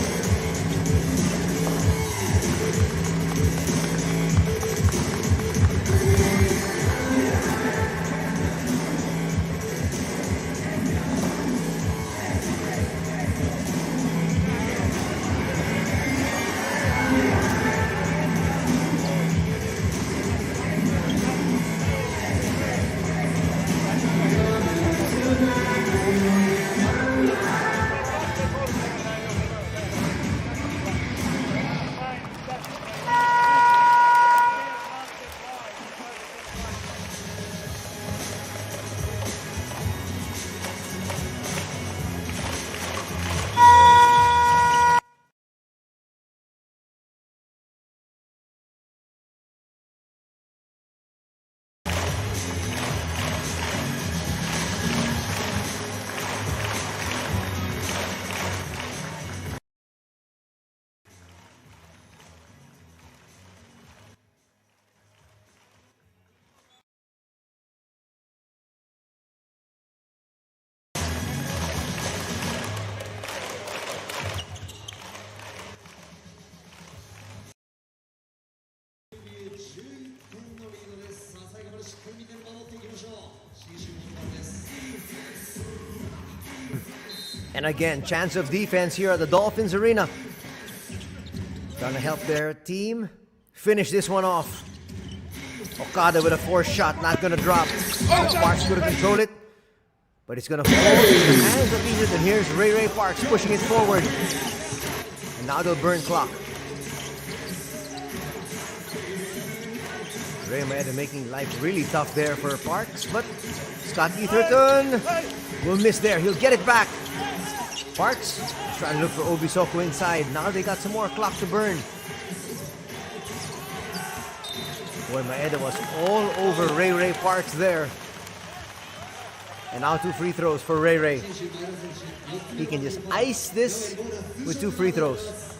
And again, chance of defense here at the Dolphins Arena. Trying to help their team finish this one off. Okada with a forced shot, not going to drop. Parks could have controlled it, but it's going to fall into the hands of Egypt. And here's Ray Parks pushing it forward. And now they'll burn clock. Ray Maeda making life really tough there for Parks, but Scott Etherton will miss there. He'll get it back. Parks trying to look for Ovi Soko inside. Now they got some more clock to burn. Boy, Maeda was all over Ray Parks there. And now 2 free throws for Ray. He can just ice this with 2 free throws.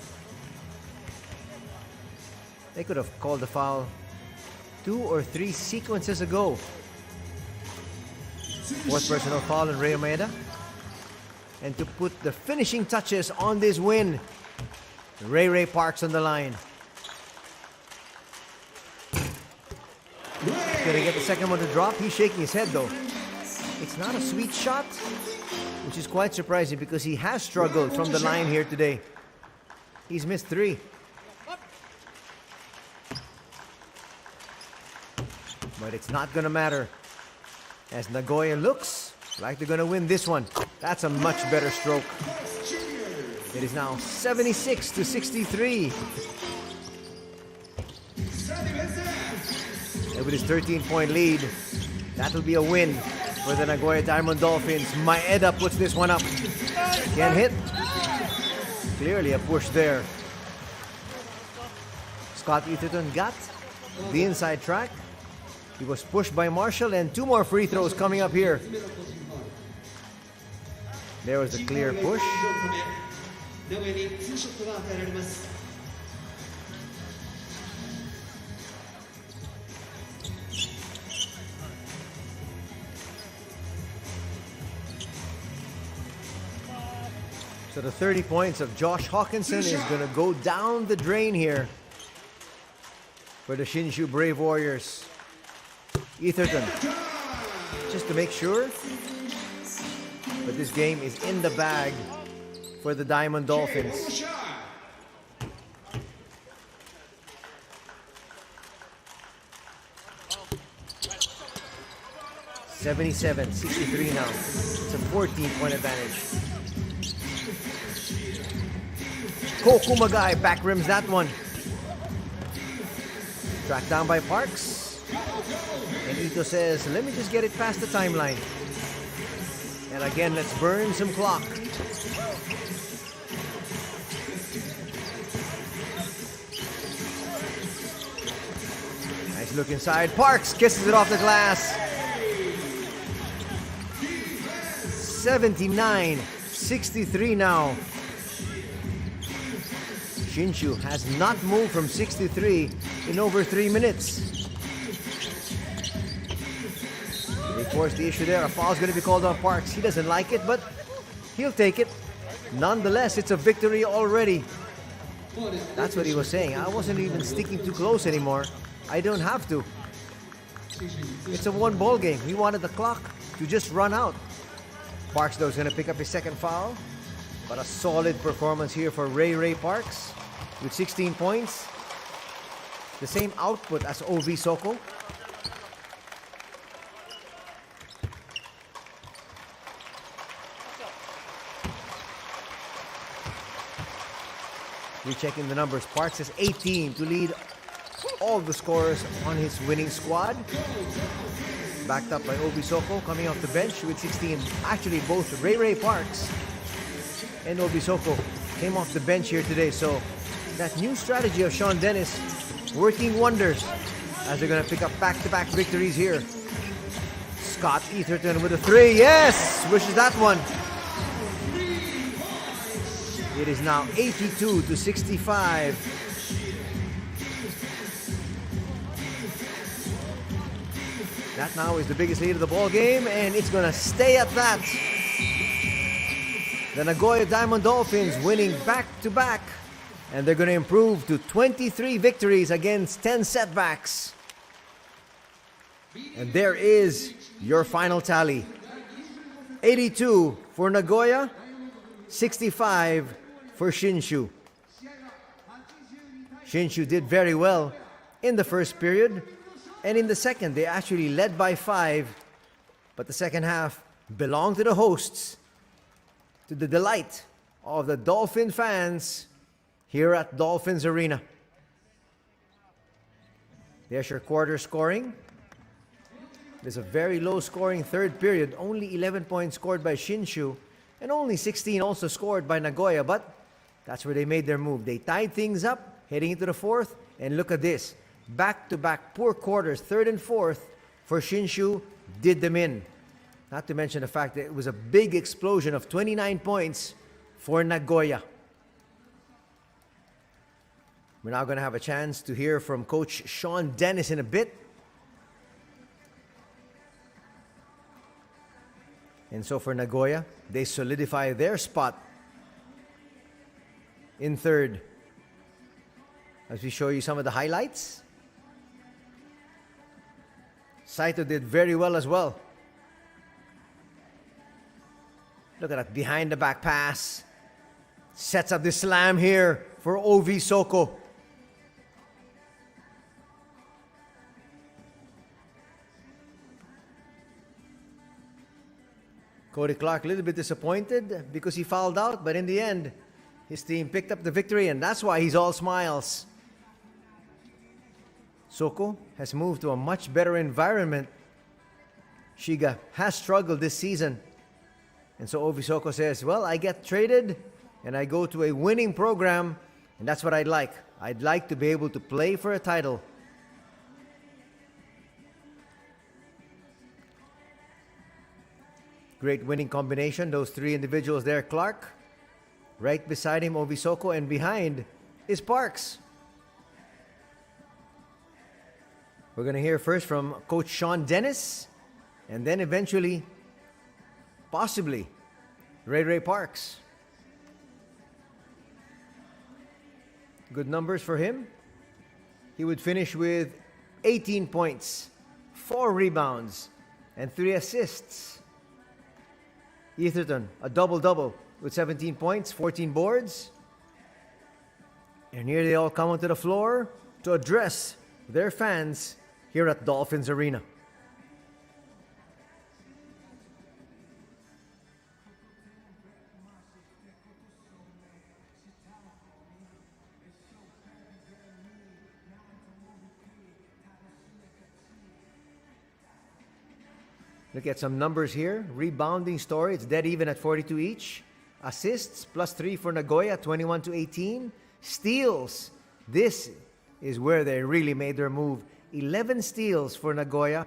They could have called the foul 2 or 3 sequences ago. 4th personal foul on Ray Maeda. And to put the finishing touches on this win, Ray Parks on the line. Gonna get the second one to drop. He's shaking his head though. It's not a sweet shot, which is quite surprising because he has struggled from the line here today. He's missed 3. But it's not gonna matter, as Nagoya looks like they're gonna win this one. That's a much better stroke. It is now 76-63. And with his 13-point lead, that'll be a win for the Nagoya Diamond Dolphins. Maeda puts this one up. Can't hit. Clearly a push there. Scott Etherton got the inside track. He was pushed by Marshall, and 2 more free throws coming up here. There was a clear push. So the 30 points of Josh Hawkinson is going to go down the drain here for the Shinshu Brave Warriors. Etherton, just to make sure. But this game is in the bag for the Diamond Dolphins. $77-63 now. It's a 14-point advantage. Kokumagai back rims that one. Tracked down by Parks. And Ito says, let me just get it past the timeline. And again, let's burn some clock. Nice look inside. Parks kisses it off the glass. 79-63 now. Shinshu has not moved from 63 in over 3 minutes. They forced the issue there. A foul's going to be called on Parks. He doesn't like it, but he'll take it. Nonetheless, it's a victory already. That's what he was saying. I wasn't even sticking too close anymore. I don't have to. It's a one-ball game. We wanted the clock to just run out. Parks, though, is going to pick up his second foul. But a solid performance here for Ray Parks with 16 points. The same output as OV Soko. Rechecking the numbers. Parks has 18 to lead all the scorers on his winning squad. Backed up by Obi Soko coming off the bench with 16. Actually, both Ray Parks and Obi Soko came off the bench here today. So that new strategy of Sean Dennis working wonders as they're going to pick up back-to-back victories here. Scott Etherton with a 3. Yes! Wishes that one. It is now 82-65. That now is the biggest lead of the ball game, and it's going to stay at that. The Nagoya Diamond Dolphins winning back-to-back, and they're going to improve to 23 victories against 10 setbacks. And there is your final tally. 82 for Nagoya, 65 for Shinshu. Shinshu did very well in the first period, and in the second they actually led by 5, but the second half belonged to the hosts, to the delight of the Dolphin fans here at Dolphins Arena. There's your quarter scoring. There's a very low scoring third period, only 11 points scored by Shinshu and only 16 also scored by Nagoya, but that's where they made their move. They tied things up heading into the fourth, and look at this. Back-to-back poor quarters, third and fourth for Shinshu, did them in. Not to mention the fact that it was a big explosion of 29 points for Nagoya. We're now going to have a chance to hear from Coach Sean Dennis in a bit. And so for Nagoya, they solidify their spot in third. As we show you some of the highlights. Saito did very well as well. Look at that behind the back pass. Sets up the slam here for OV Soko. Cody Clark a little bit disappointed because he fouled out, but in the end, his team picked up the victory, and that's why he's all smiles. Soko has moved to a much better environment. Shiga has struggled this season. And so Ovi Soko says, well, I get traded and I go to a winning program, and that's what I'd like. I'd like to be able to play for a title. Great winning combination, those three individuals there. Clark, right beside him, Ovi Soko, and behind is Parks. We're going to hear first from Coach Sean Dennis, and then eventually, possibly, Ray Parks. Good numbers for him. He would finish with 18 points, 4 rebounds, and 3 assists. Etherton, a double-double with 17 points, 14 boards. And here they all come onto the floor to address their fans here at Dolphins Arena. Look at some numbers here. Rebounding story, it's dead even at 42 each. Assists, +3 for Nagoya, 21-18. Steals, this is where they really made their move. 11 steals for Nagoya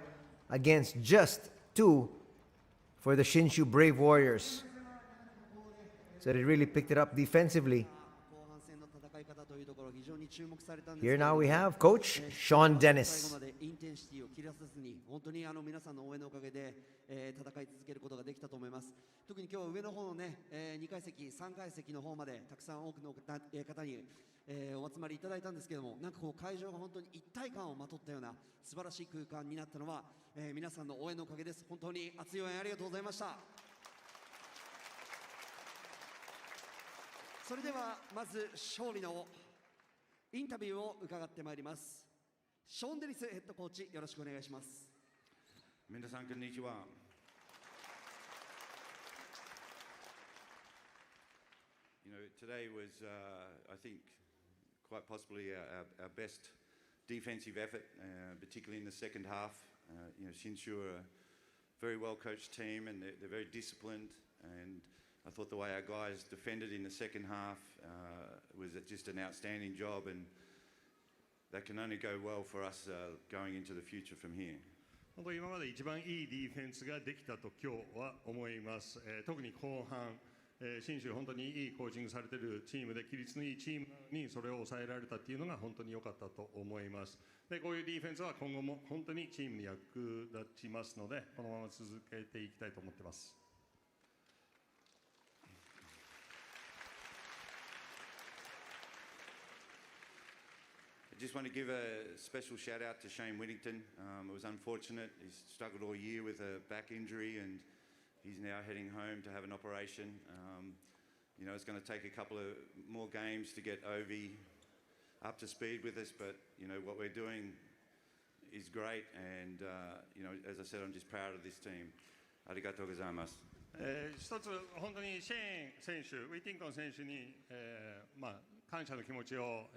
against just 2 for the Shinshu Brave Warriors. So they really picked it up defensively. Here now we have Coach Sean Dennis. 本当に皆さんの応援のおかげで、戦い続けることができたと思います。特に今日は上の方のね、2階席、3階席の方までたくさん多くの方に、お集まりいただいたんですけども、なんかこう会場が本当に一体感をまとったような素晴らしい空間になったのは、皆さんの応援のおかげです。本当に熱い応援ありがとうございました。それではまず勝利のインタビューを伺ってまいります。ショーン・デニスヘッドコーチ、よろしくお願いします。皆さんこんにちは。You know, today was, I think, quite possibly our best defensive effort, particularly in the second half. You know, Shinshu are a very well-coached team, and they're very disciplined. And I thought the way our guys defended in the second half was just an outstanding job, and that can only go well for us going into the future from here. 本当に今まで一番いいディフェンスができたと今日は思います。特に後半、信州本当にいいコーチングされているチームで規律のいいチームにそれを抑えられたっていうのが本当に良かったと思います。で、こういうディフェンスは今後も本当にチームに役立ちますので、このまま続けていきたいと思っています。I just want to give a special shout out to Shane Whittington. It was unfortunate. He's struggled all year with a back injury, and he's now heading home to have an operation. You know, it's going to take a couple of more games to get Ovi up to speed with us, but you know what we're doing is great, and you know, as I said, I'm just proud of this team. ありがとうございます。一つ本当にシェーン選手、ウィティントン選手に、感謝の気持ちを、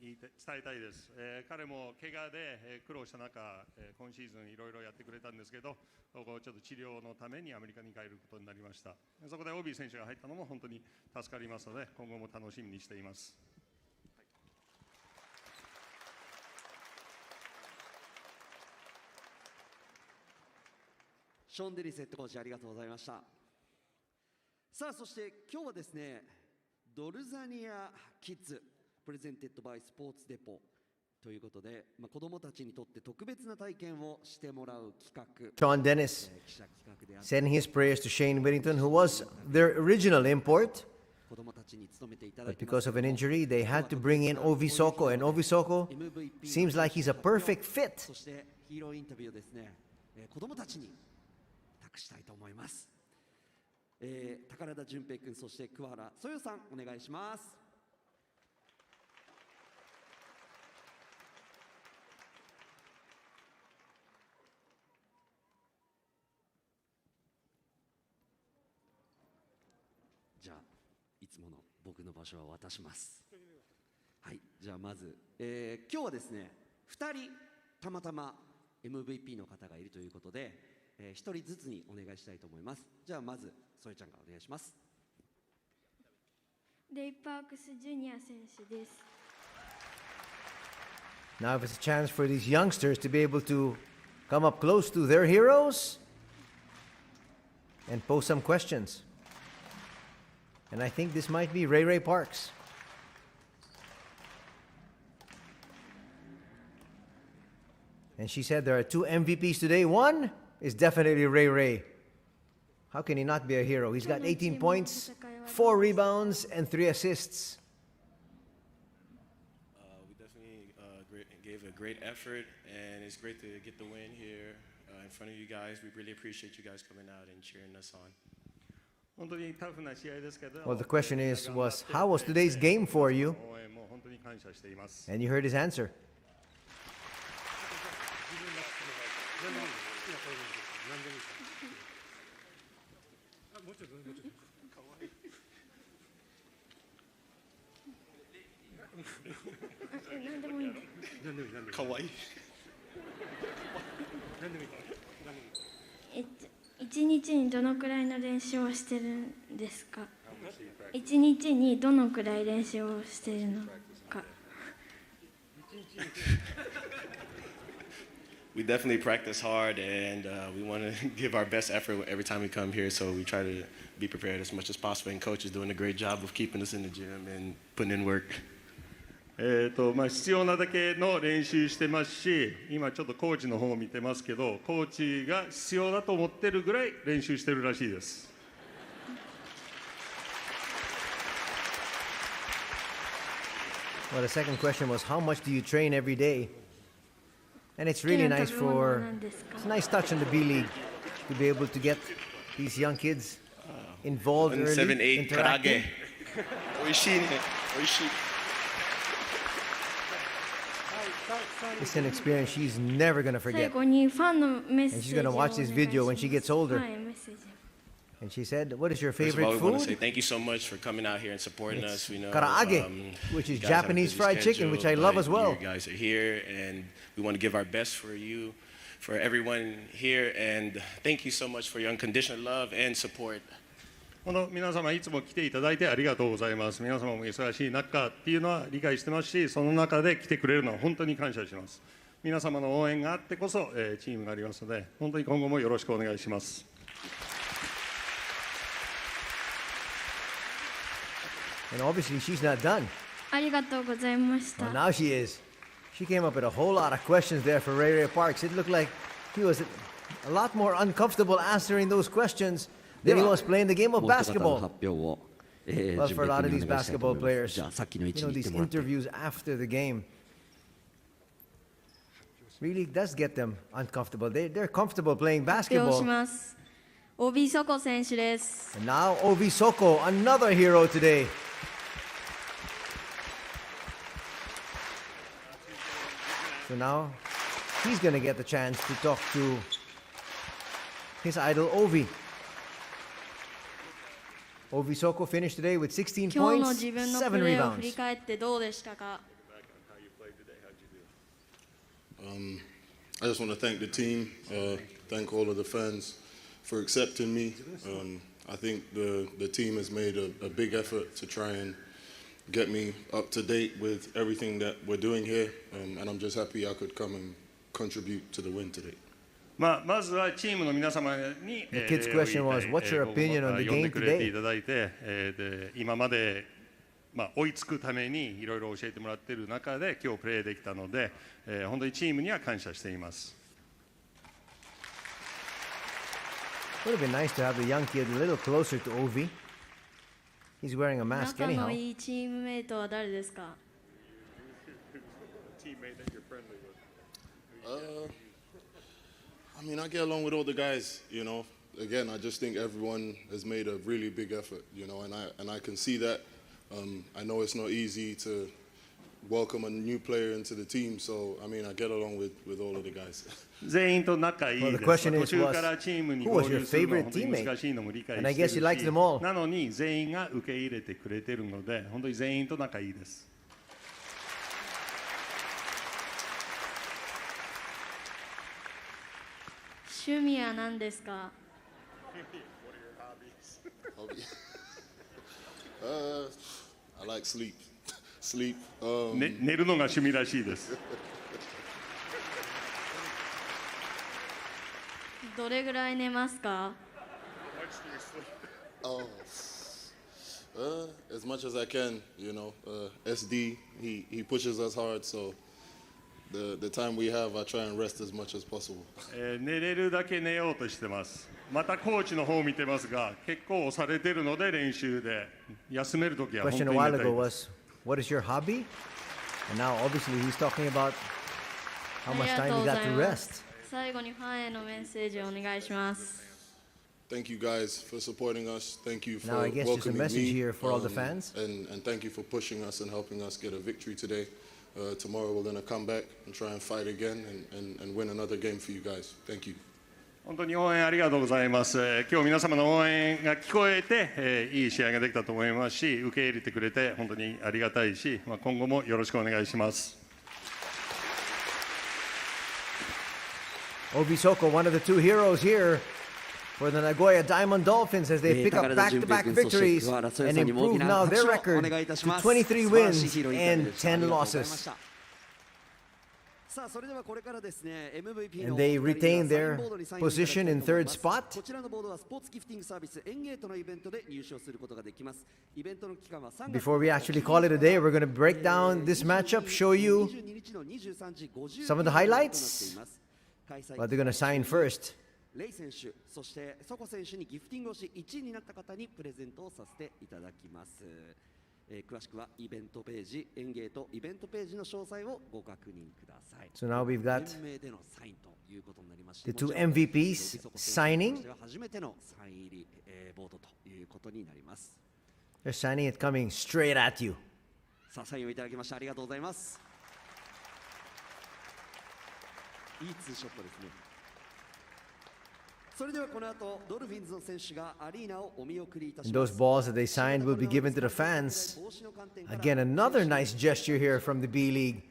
伝えたいです。彼も怪我で、苦労した中、今シーズンいろいろやってくれたんですけど、ちょっと治療のためにアメリカに帰ることになりました。そこでオビー選手が入ったのも本当に助かりますので、今後も楽しみにしています。ショーン・デニスヘッドコーチ、ありがとうございました。さあ、そして今日はですね、ドルザニアキッズプレゼンテッドバイスポーツデポということで、子どもたちにとって特別な体験をしてもらう企画。 Sean Dennis sending his prayers to Shane Whittington, who was their original import. But because of an injury, they had to bring in Ovi Soko, and Ovi Soko seems like he's a perfect fit. そしてヒーローインタビューをですね、子どもたちに託したいと思います。宝田純平君、そして桑原そよさん、お願いします。じゃあいつもの僕の場所は渡します。はい、じゃあまず、今日はですね、2人たまたま MVP の方がいるということで、1人ずつにお願いしたいと思います。じゃあまずそよちゃんがお願いします。レイ・パークスジュニア選手です。Now it's a chance for these youngsters to be able to come up close to their heroes and pose some questions. And I think this might be Ray Ray Parks. And she said there are 2 MVPs today. One is definitely Ray Ray. How can he not be a hero? He's got 18 points, 4 rebounds, and 3 assists. We definitely gave a great effort, and it's great to get the win here in front of you guys. We really appreciate you guys coming out and cheering us on. Well, the question was how was today's game for you? And you heard his answer. 1日にどのくらいの練習をしてるんですか？1日にどのくらい練習をしてるのか。We definitely practice hard, and we want to give our best effort every time we come here. So we try to be prepared as much as possible. And coach is doing a great job of keeping us in the gym and putting in work. 必要なだけの練習してますし、今ちょっとコーチの方を見てますけど、コーチが必要だと思ってるぐらい練習してるらしいです。Well, the second question was, how much do you train every day? And it's really nice it's a nice touch in the B.LEAGUE to be able to get these young kids involved early, 178 interacting. Oishii. It's an experience she's never going to 最 forget. 後にファンのメッ And セ she's ージ going を to お願 watch い this し video ま when す。 she gets older. はい、メッセージ。And she said, what is your First of favorite all, we want to food? say thank you so much for coming out here and supporting It's us. We know karaage, which is you guys have a Japanese busy fried chicken, which I love but as well. You guys are here, and we want to give our best for you, for everyone here, and thank you so much for your unconditional love and support. 皆様いつも来ていただいてありがとうございます。皆様も忙しい中っていうのは理解してますし、その中で来てくれるのは本当に感謝します。皆様の応援があってこそ、チームがありますので、本当に今後もよろしくお願いします。And obviously she's not done. ありがとうございまし Well, た。 now she is. She came up with a whole lot of questions there for Ray Ray Parks. It looked like he was a lot more uncomfortable answering those questions than he was playing the game of もう一方の basketball. 発表を、Well, 準 for a 備 lot 的 of に these お願いしたいと basketball 思います players, じゃあさっきの位 you 置 know, に行って these もらって interviews after the game really does get them uncomfortable. They're comfortable playing 発表し basketball. ます。帯底選手です。 And now Obi Soko, another hero today. So now he's going to get the chance to talk to his idol Ovi. Ovi Soko finished today with 16今日の points, 自分のプ 7 レーを振り rebounds. 返ってどうでしたか？ I just want to thank the team, thank all of the fans for accepting me. I think the team has made a big effort to try and get me up to date with everything that we're doing here, and I'm just happy I could come and contribute to the win today. まずはチームの皆様に、The kid's question was, what's your opinion on the 呼ん game でくれて today? いただいて、で今まで、追いつくためにいろいろ教えてもらっている中で今日プレーできたので、本当にチームには感謝しています。Would have been nice to have the young kid a little closer to Ovi. He's wearing a mask 仲 anyhow. のいいチームメイトは誰ですか？ I mean, I get along with all the guys, you know. Again, I just think everyone has made a really big effort, you know, and I can see that. I know it's not easy to welcome a new player into the team, so I mean, I get along with all of the guys. 全員と仲いい Well, で the す。 question 途 is, 中からチームに who 合 was your 流するのは favorite 本当に teammate? 難しいのも理解 And I して guess る you liked them all. し、なのに全員が受け入れてくれてるので、本当に全員と仲いいです。趣味は何ですか？ I like sleep. Sleep. 寝るのが趣味らしいです。どれぐらい寝ますか？ As much as I can, you know. SD, he pushes us hard, so the time we have, I try and rest as much as possible. 寝れるだけ寝ようとしてます。またコーチの方を見てますが、結構押されてるので練習で休めるときは本当 Question に a 寝 while たい ago です was, what is your hobby? And now obviously he's talking about how あ much りが time とう he ござ got い to ま rest. す。最後にファンへのメッセージをお願いします。 Thank you guys for supporting us. Thank you for Now I guess just a welcoming message me. here for all the fans. And thank you for pushing us and helping us get a victory today. Tomorrow we're going to come back and try and fight again and win another game for you guys. Thank you. 本当に応援ありがとうございます。今日皆様の応援が聞こえて、いい試合ができたと思いますし、受け入れてくれて本当にありがたいし、今後もよろしくお願いします。Obi Soko, one of the two heroes here for the Nagoya Diamond Dolphins as they pick up back-to-back victories and improve now their record to 23 wins and 10 losses. And they retain their position in third spot. Before we actually call it a day, we're going to break down this matchup, show you some of the highlights. But they're going to sign first. レイ選手、そしてソコ選手にギフティングをし1位になった方にプレゼントをさせていただきます。詳しくはイベントページ、エンゲートイベントページの詳細をご確認ください。So now we've got 連名でのサインということになりまして、 the two MVPs signing. 初めてのサイン入りボードということになります。They're signing it coming straight at you. さあサインをいただきましてありがとうございます。いいツーショットですね。それではこの後ドルフィンズの選手がアリーナをお見送りいたし And ま those す。 balls that they signed will be given to the fans. Again, another nice gesture here from the B-League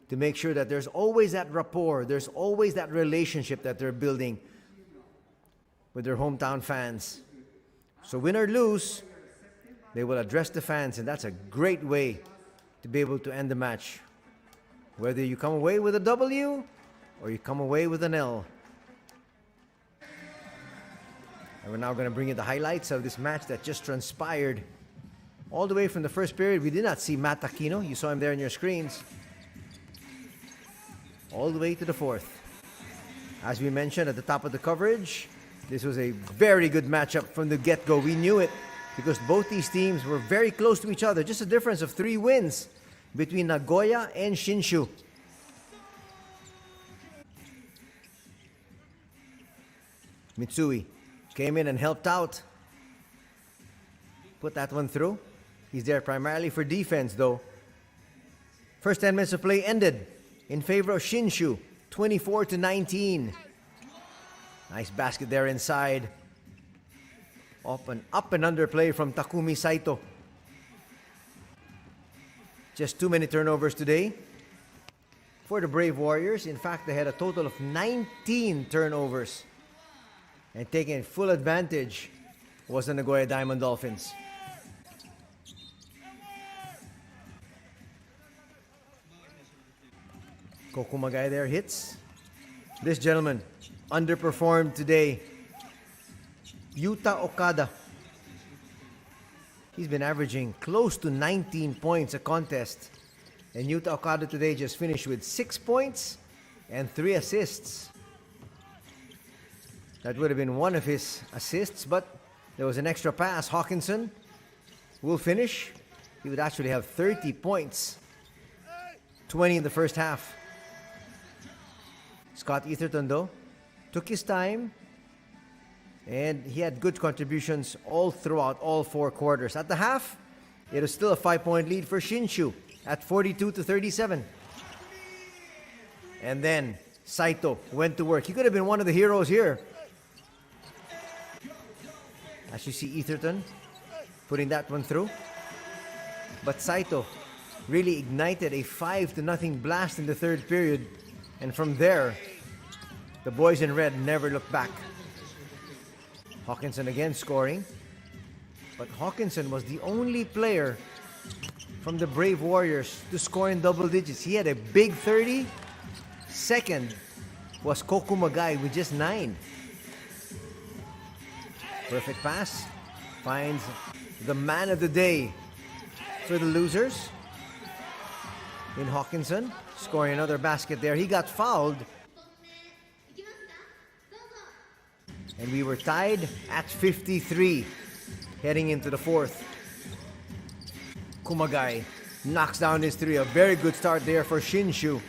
to make sure that there's always that rapport, there's always that relationship that they're building with their hometown fans. So win or lose, they will address the fans, and that's a great way to be able to end the match. Whether you come away with a W or you come away with an L. And we're now going to bring you the highlights of this match that just transpired. All the way from the first period, we did not see Matt Aquino. You saw him there on your screens. All the way to the fourth. As we mentioned at the top of the coverage, this was a very good matchup from the get-go. We knew it because both these teams were very close to each other. Just a difference of 3 wins between Nagoya and SHINSHU. Mitsui came in and helped out. Put that one through. He's there primarily for defense though. First 10 minutes of play ended in favor of SHINSHU, 24-19. Nice basket there inside. Up and under play from Takumi Saito. Just too many turnovers today for the Brave Warriors. In fact, they had a total of 19 turnovers. And taking full advantage was the Nagoya Diamond Dolphins. Kokumagai there hits. This gentleman underperformed today. Yuta Okada. He's been averaging close to 19 points a contest. And Yuta Okada today just finished with 6 points and 3 assists. That would have been one of his assists, but there was an extra pass. Hawkinson will finish. He would actually have 30 points. 20 in the first half. Scott Etherton, though, took his time, and he had good contributions all throughout all 4 quarters. At the half, it was still a 5-point lead for SHINSHU at 42-37. And then Saito went to work. He could have been one of the heroes here. As you see Etherton putting that one through. But Saito really ignited a 5-0 blast in the third period. And from there, the boys in red never looked back. Hawkinson again scoring. But Hawkinson was the only player from the Brave Warriors to score in double digits. He had a big 30. Second was Kokumagai with just 9. Perfect pass. Finds the man of the day for the losers in Hawkinson. Scoring another basket there. He got fouled. And we were tied at 53 heading into the fourth. Kumagai knocks down his 3. A very good start there for SHINSHU.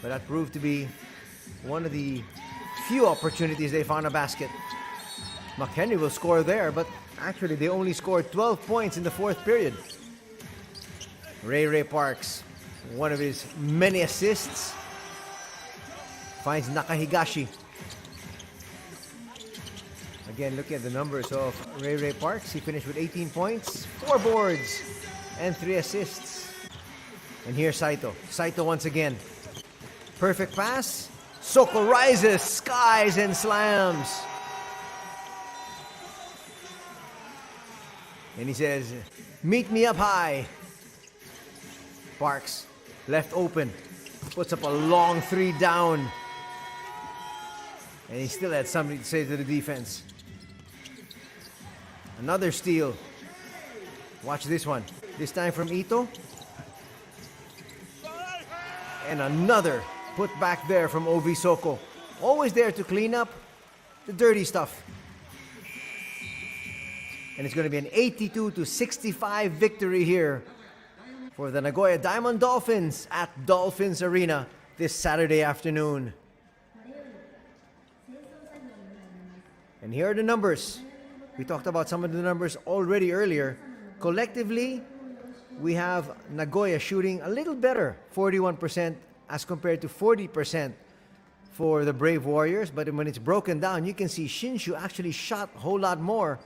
But that proved to be one of the few opportunities they found a basket. McHenry will score there, but actually they only scored 12 points in the fourth period. Ray Parks, one of his many assists, finds Nakahigashi. Again, looking at the numbers of Ray Parks, he finished with 18 points, 4 boards, and 3 assists. And here's Saito. Saito once again. Perfect pass. Soko rises, skies, and slams. And he says, meet me up high. Parks, left open, puts up a long 3 down. And he still had something to say to the defense. Another steal. Watch this one. This time from Ito. And another put back there from Ovi Soko. Always there to clean up the dirty stuff. And it's going to be an 82-65 victory here for the Nagoya Diamond Dolphins at Dolphins Arena this Saturday afternoon. And here are the numbers. We talked about some of the numbers already earlier. Collectively, we have Nagoya shooting a little better, 41% as compared to 40% for the Brave Warriors. But when it's broken down, you can see Shinshu actually shot a whole lot more,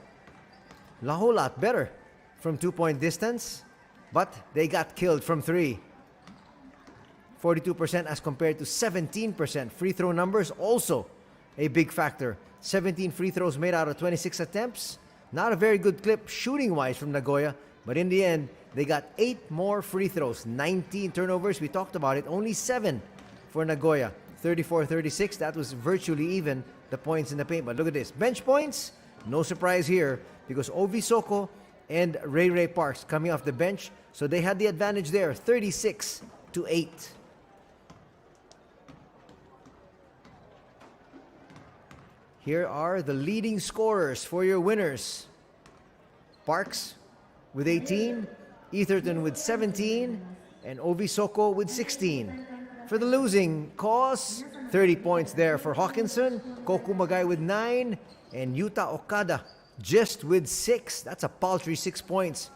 a whole lot better from 2-point distance. But they got killed from 3. 42% as compared to 17%. Free throw numbers also a big factor. 17 free throws made out of 26 attempts. Not a very good clip shooting-wise from Nagoya. But in the end, they got 8 more free throws. 19 turnovers. We talked about it. Only 7 for Nagoya. 34-36. That was virtually even, the points in the paint. But look at this. Bench points. No surprise here because Ovi Soko and Ray Parks coming off the bench. So they had the advantage there. 36-8. Here are the leading scorers for your winners. Parks with 18, Etherton with 17, and Ovi Soko with 16. For the losing cause, 30 points there for Hawkinson, Koku Magay with 9, and Yuta Okada just with 6. That's a paltry 6 points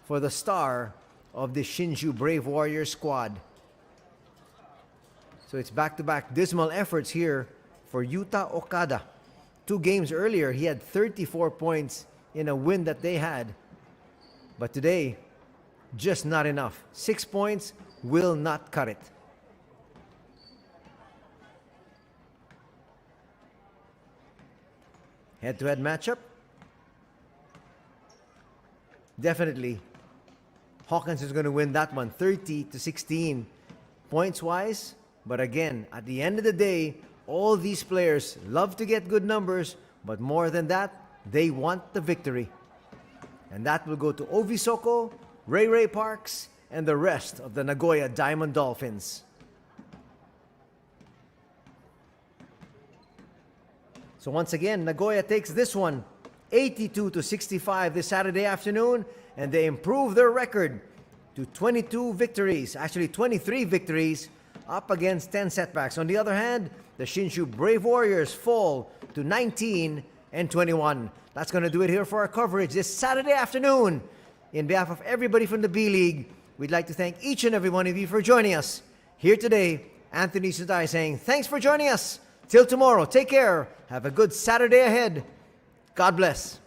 for the star of the Shinshu Brave Warriors squad. So it's back-to-back dismal efforts here for Yuta Okada. 2 games earlier, he had 34 points in a win that they had. But today, just not enough. 6 points will not cut it. Head-to-head matchup. Definitely, Hawkins is going to win that one, 30-16 points-wise. But again, at the end of the day, all these players love to get good numbers, but more than that, they want the victory. And that will go to Ovi Soko, Ray Parks, and the rest of the Nagoya Diamond Dolphins. So once again, Nagoya takes this one, 82-65 this Saturday afternoon, and they improve their record to 22 victories, actually 23 victories, up against 10 setbacks. On the other hand, the Shinshu Brave Warriors fall to 19-21. That's going to do it here for our coverage this Saturday afternoon. In behalf of everybody from the B-League, we'd like to thank each and every one of you for joining us here today. Anthony Sutai saying thanks for joining us. Till tomorrow, take care. Have a good Saturday ahead. God bless.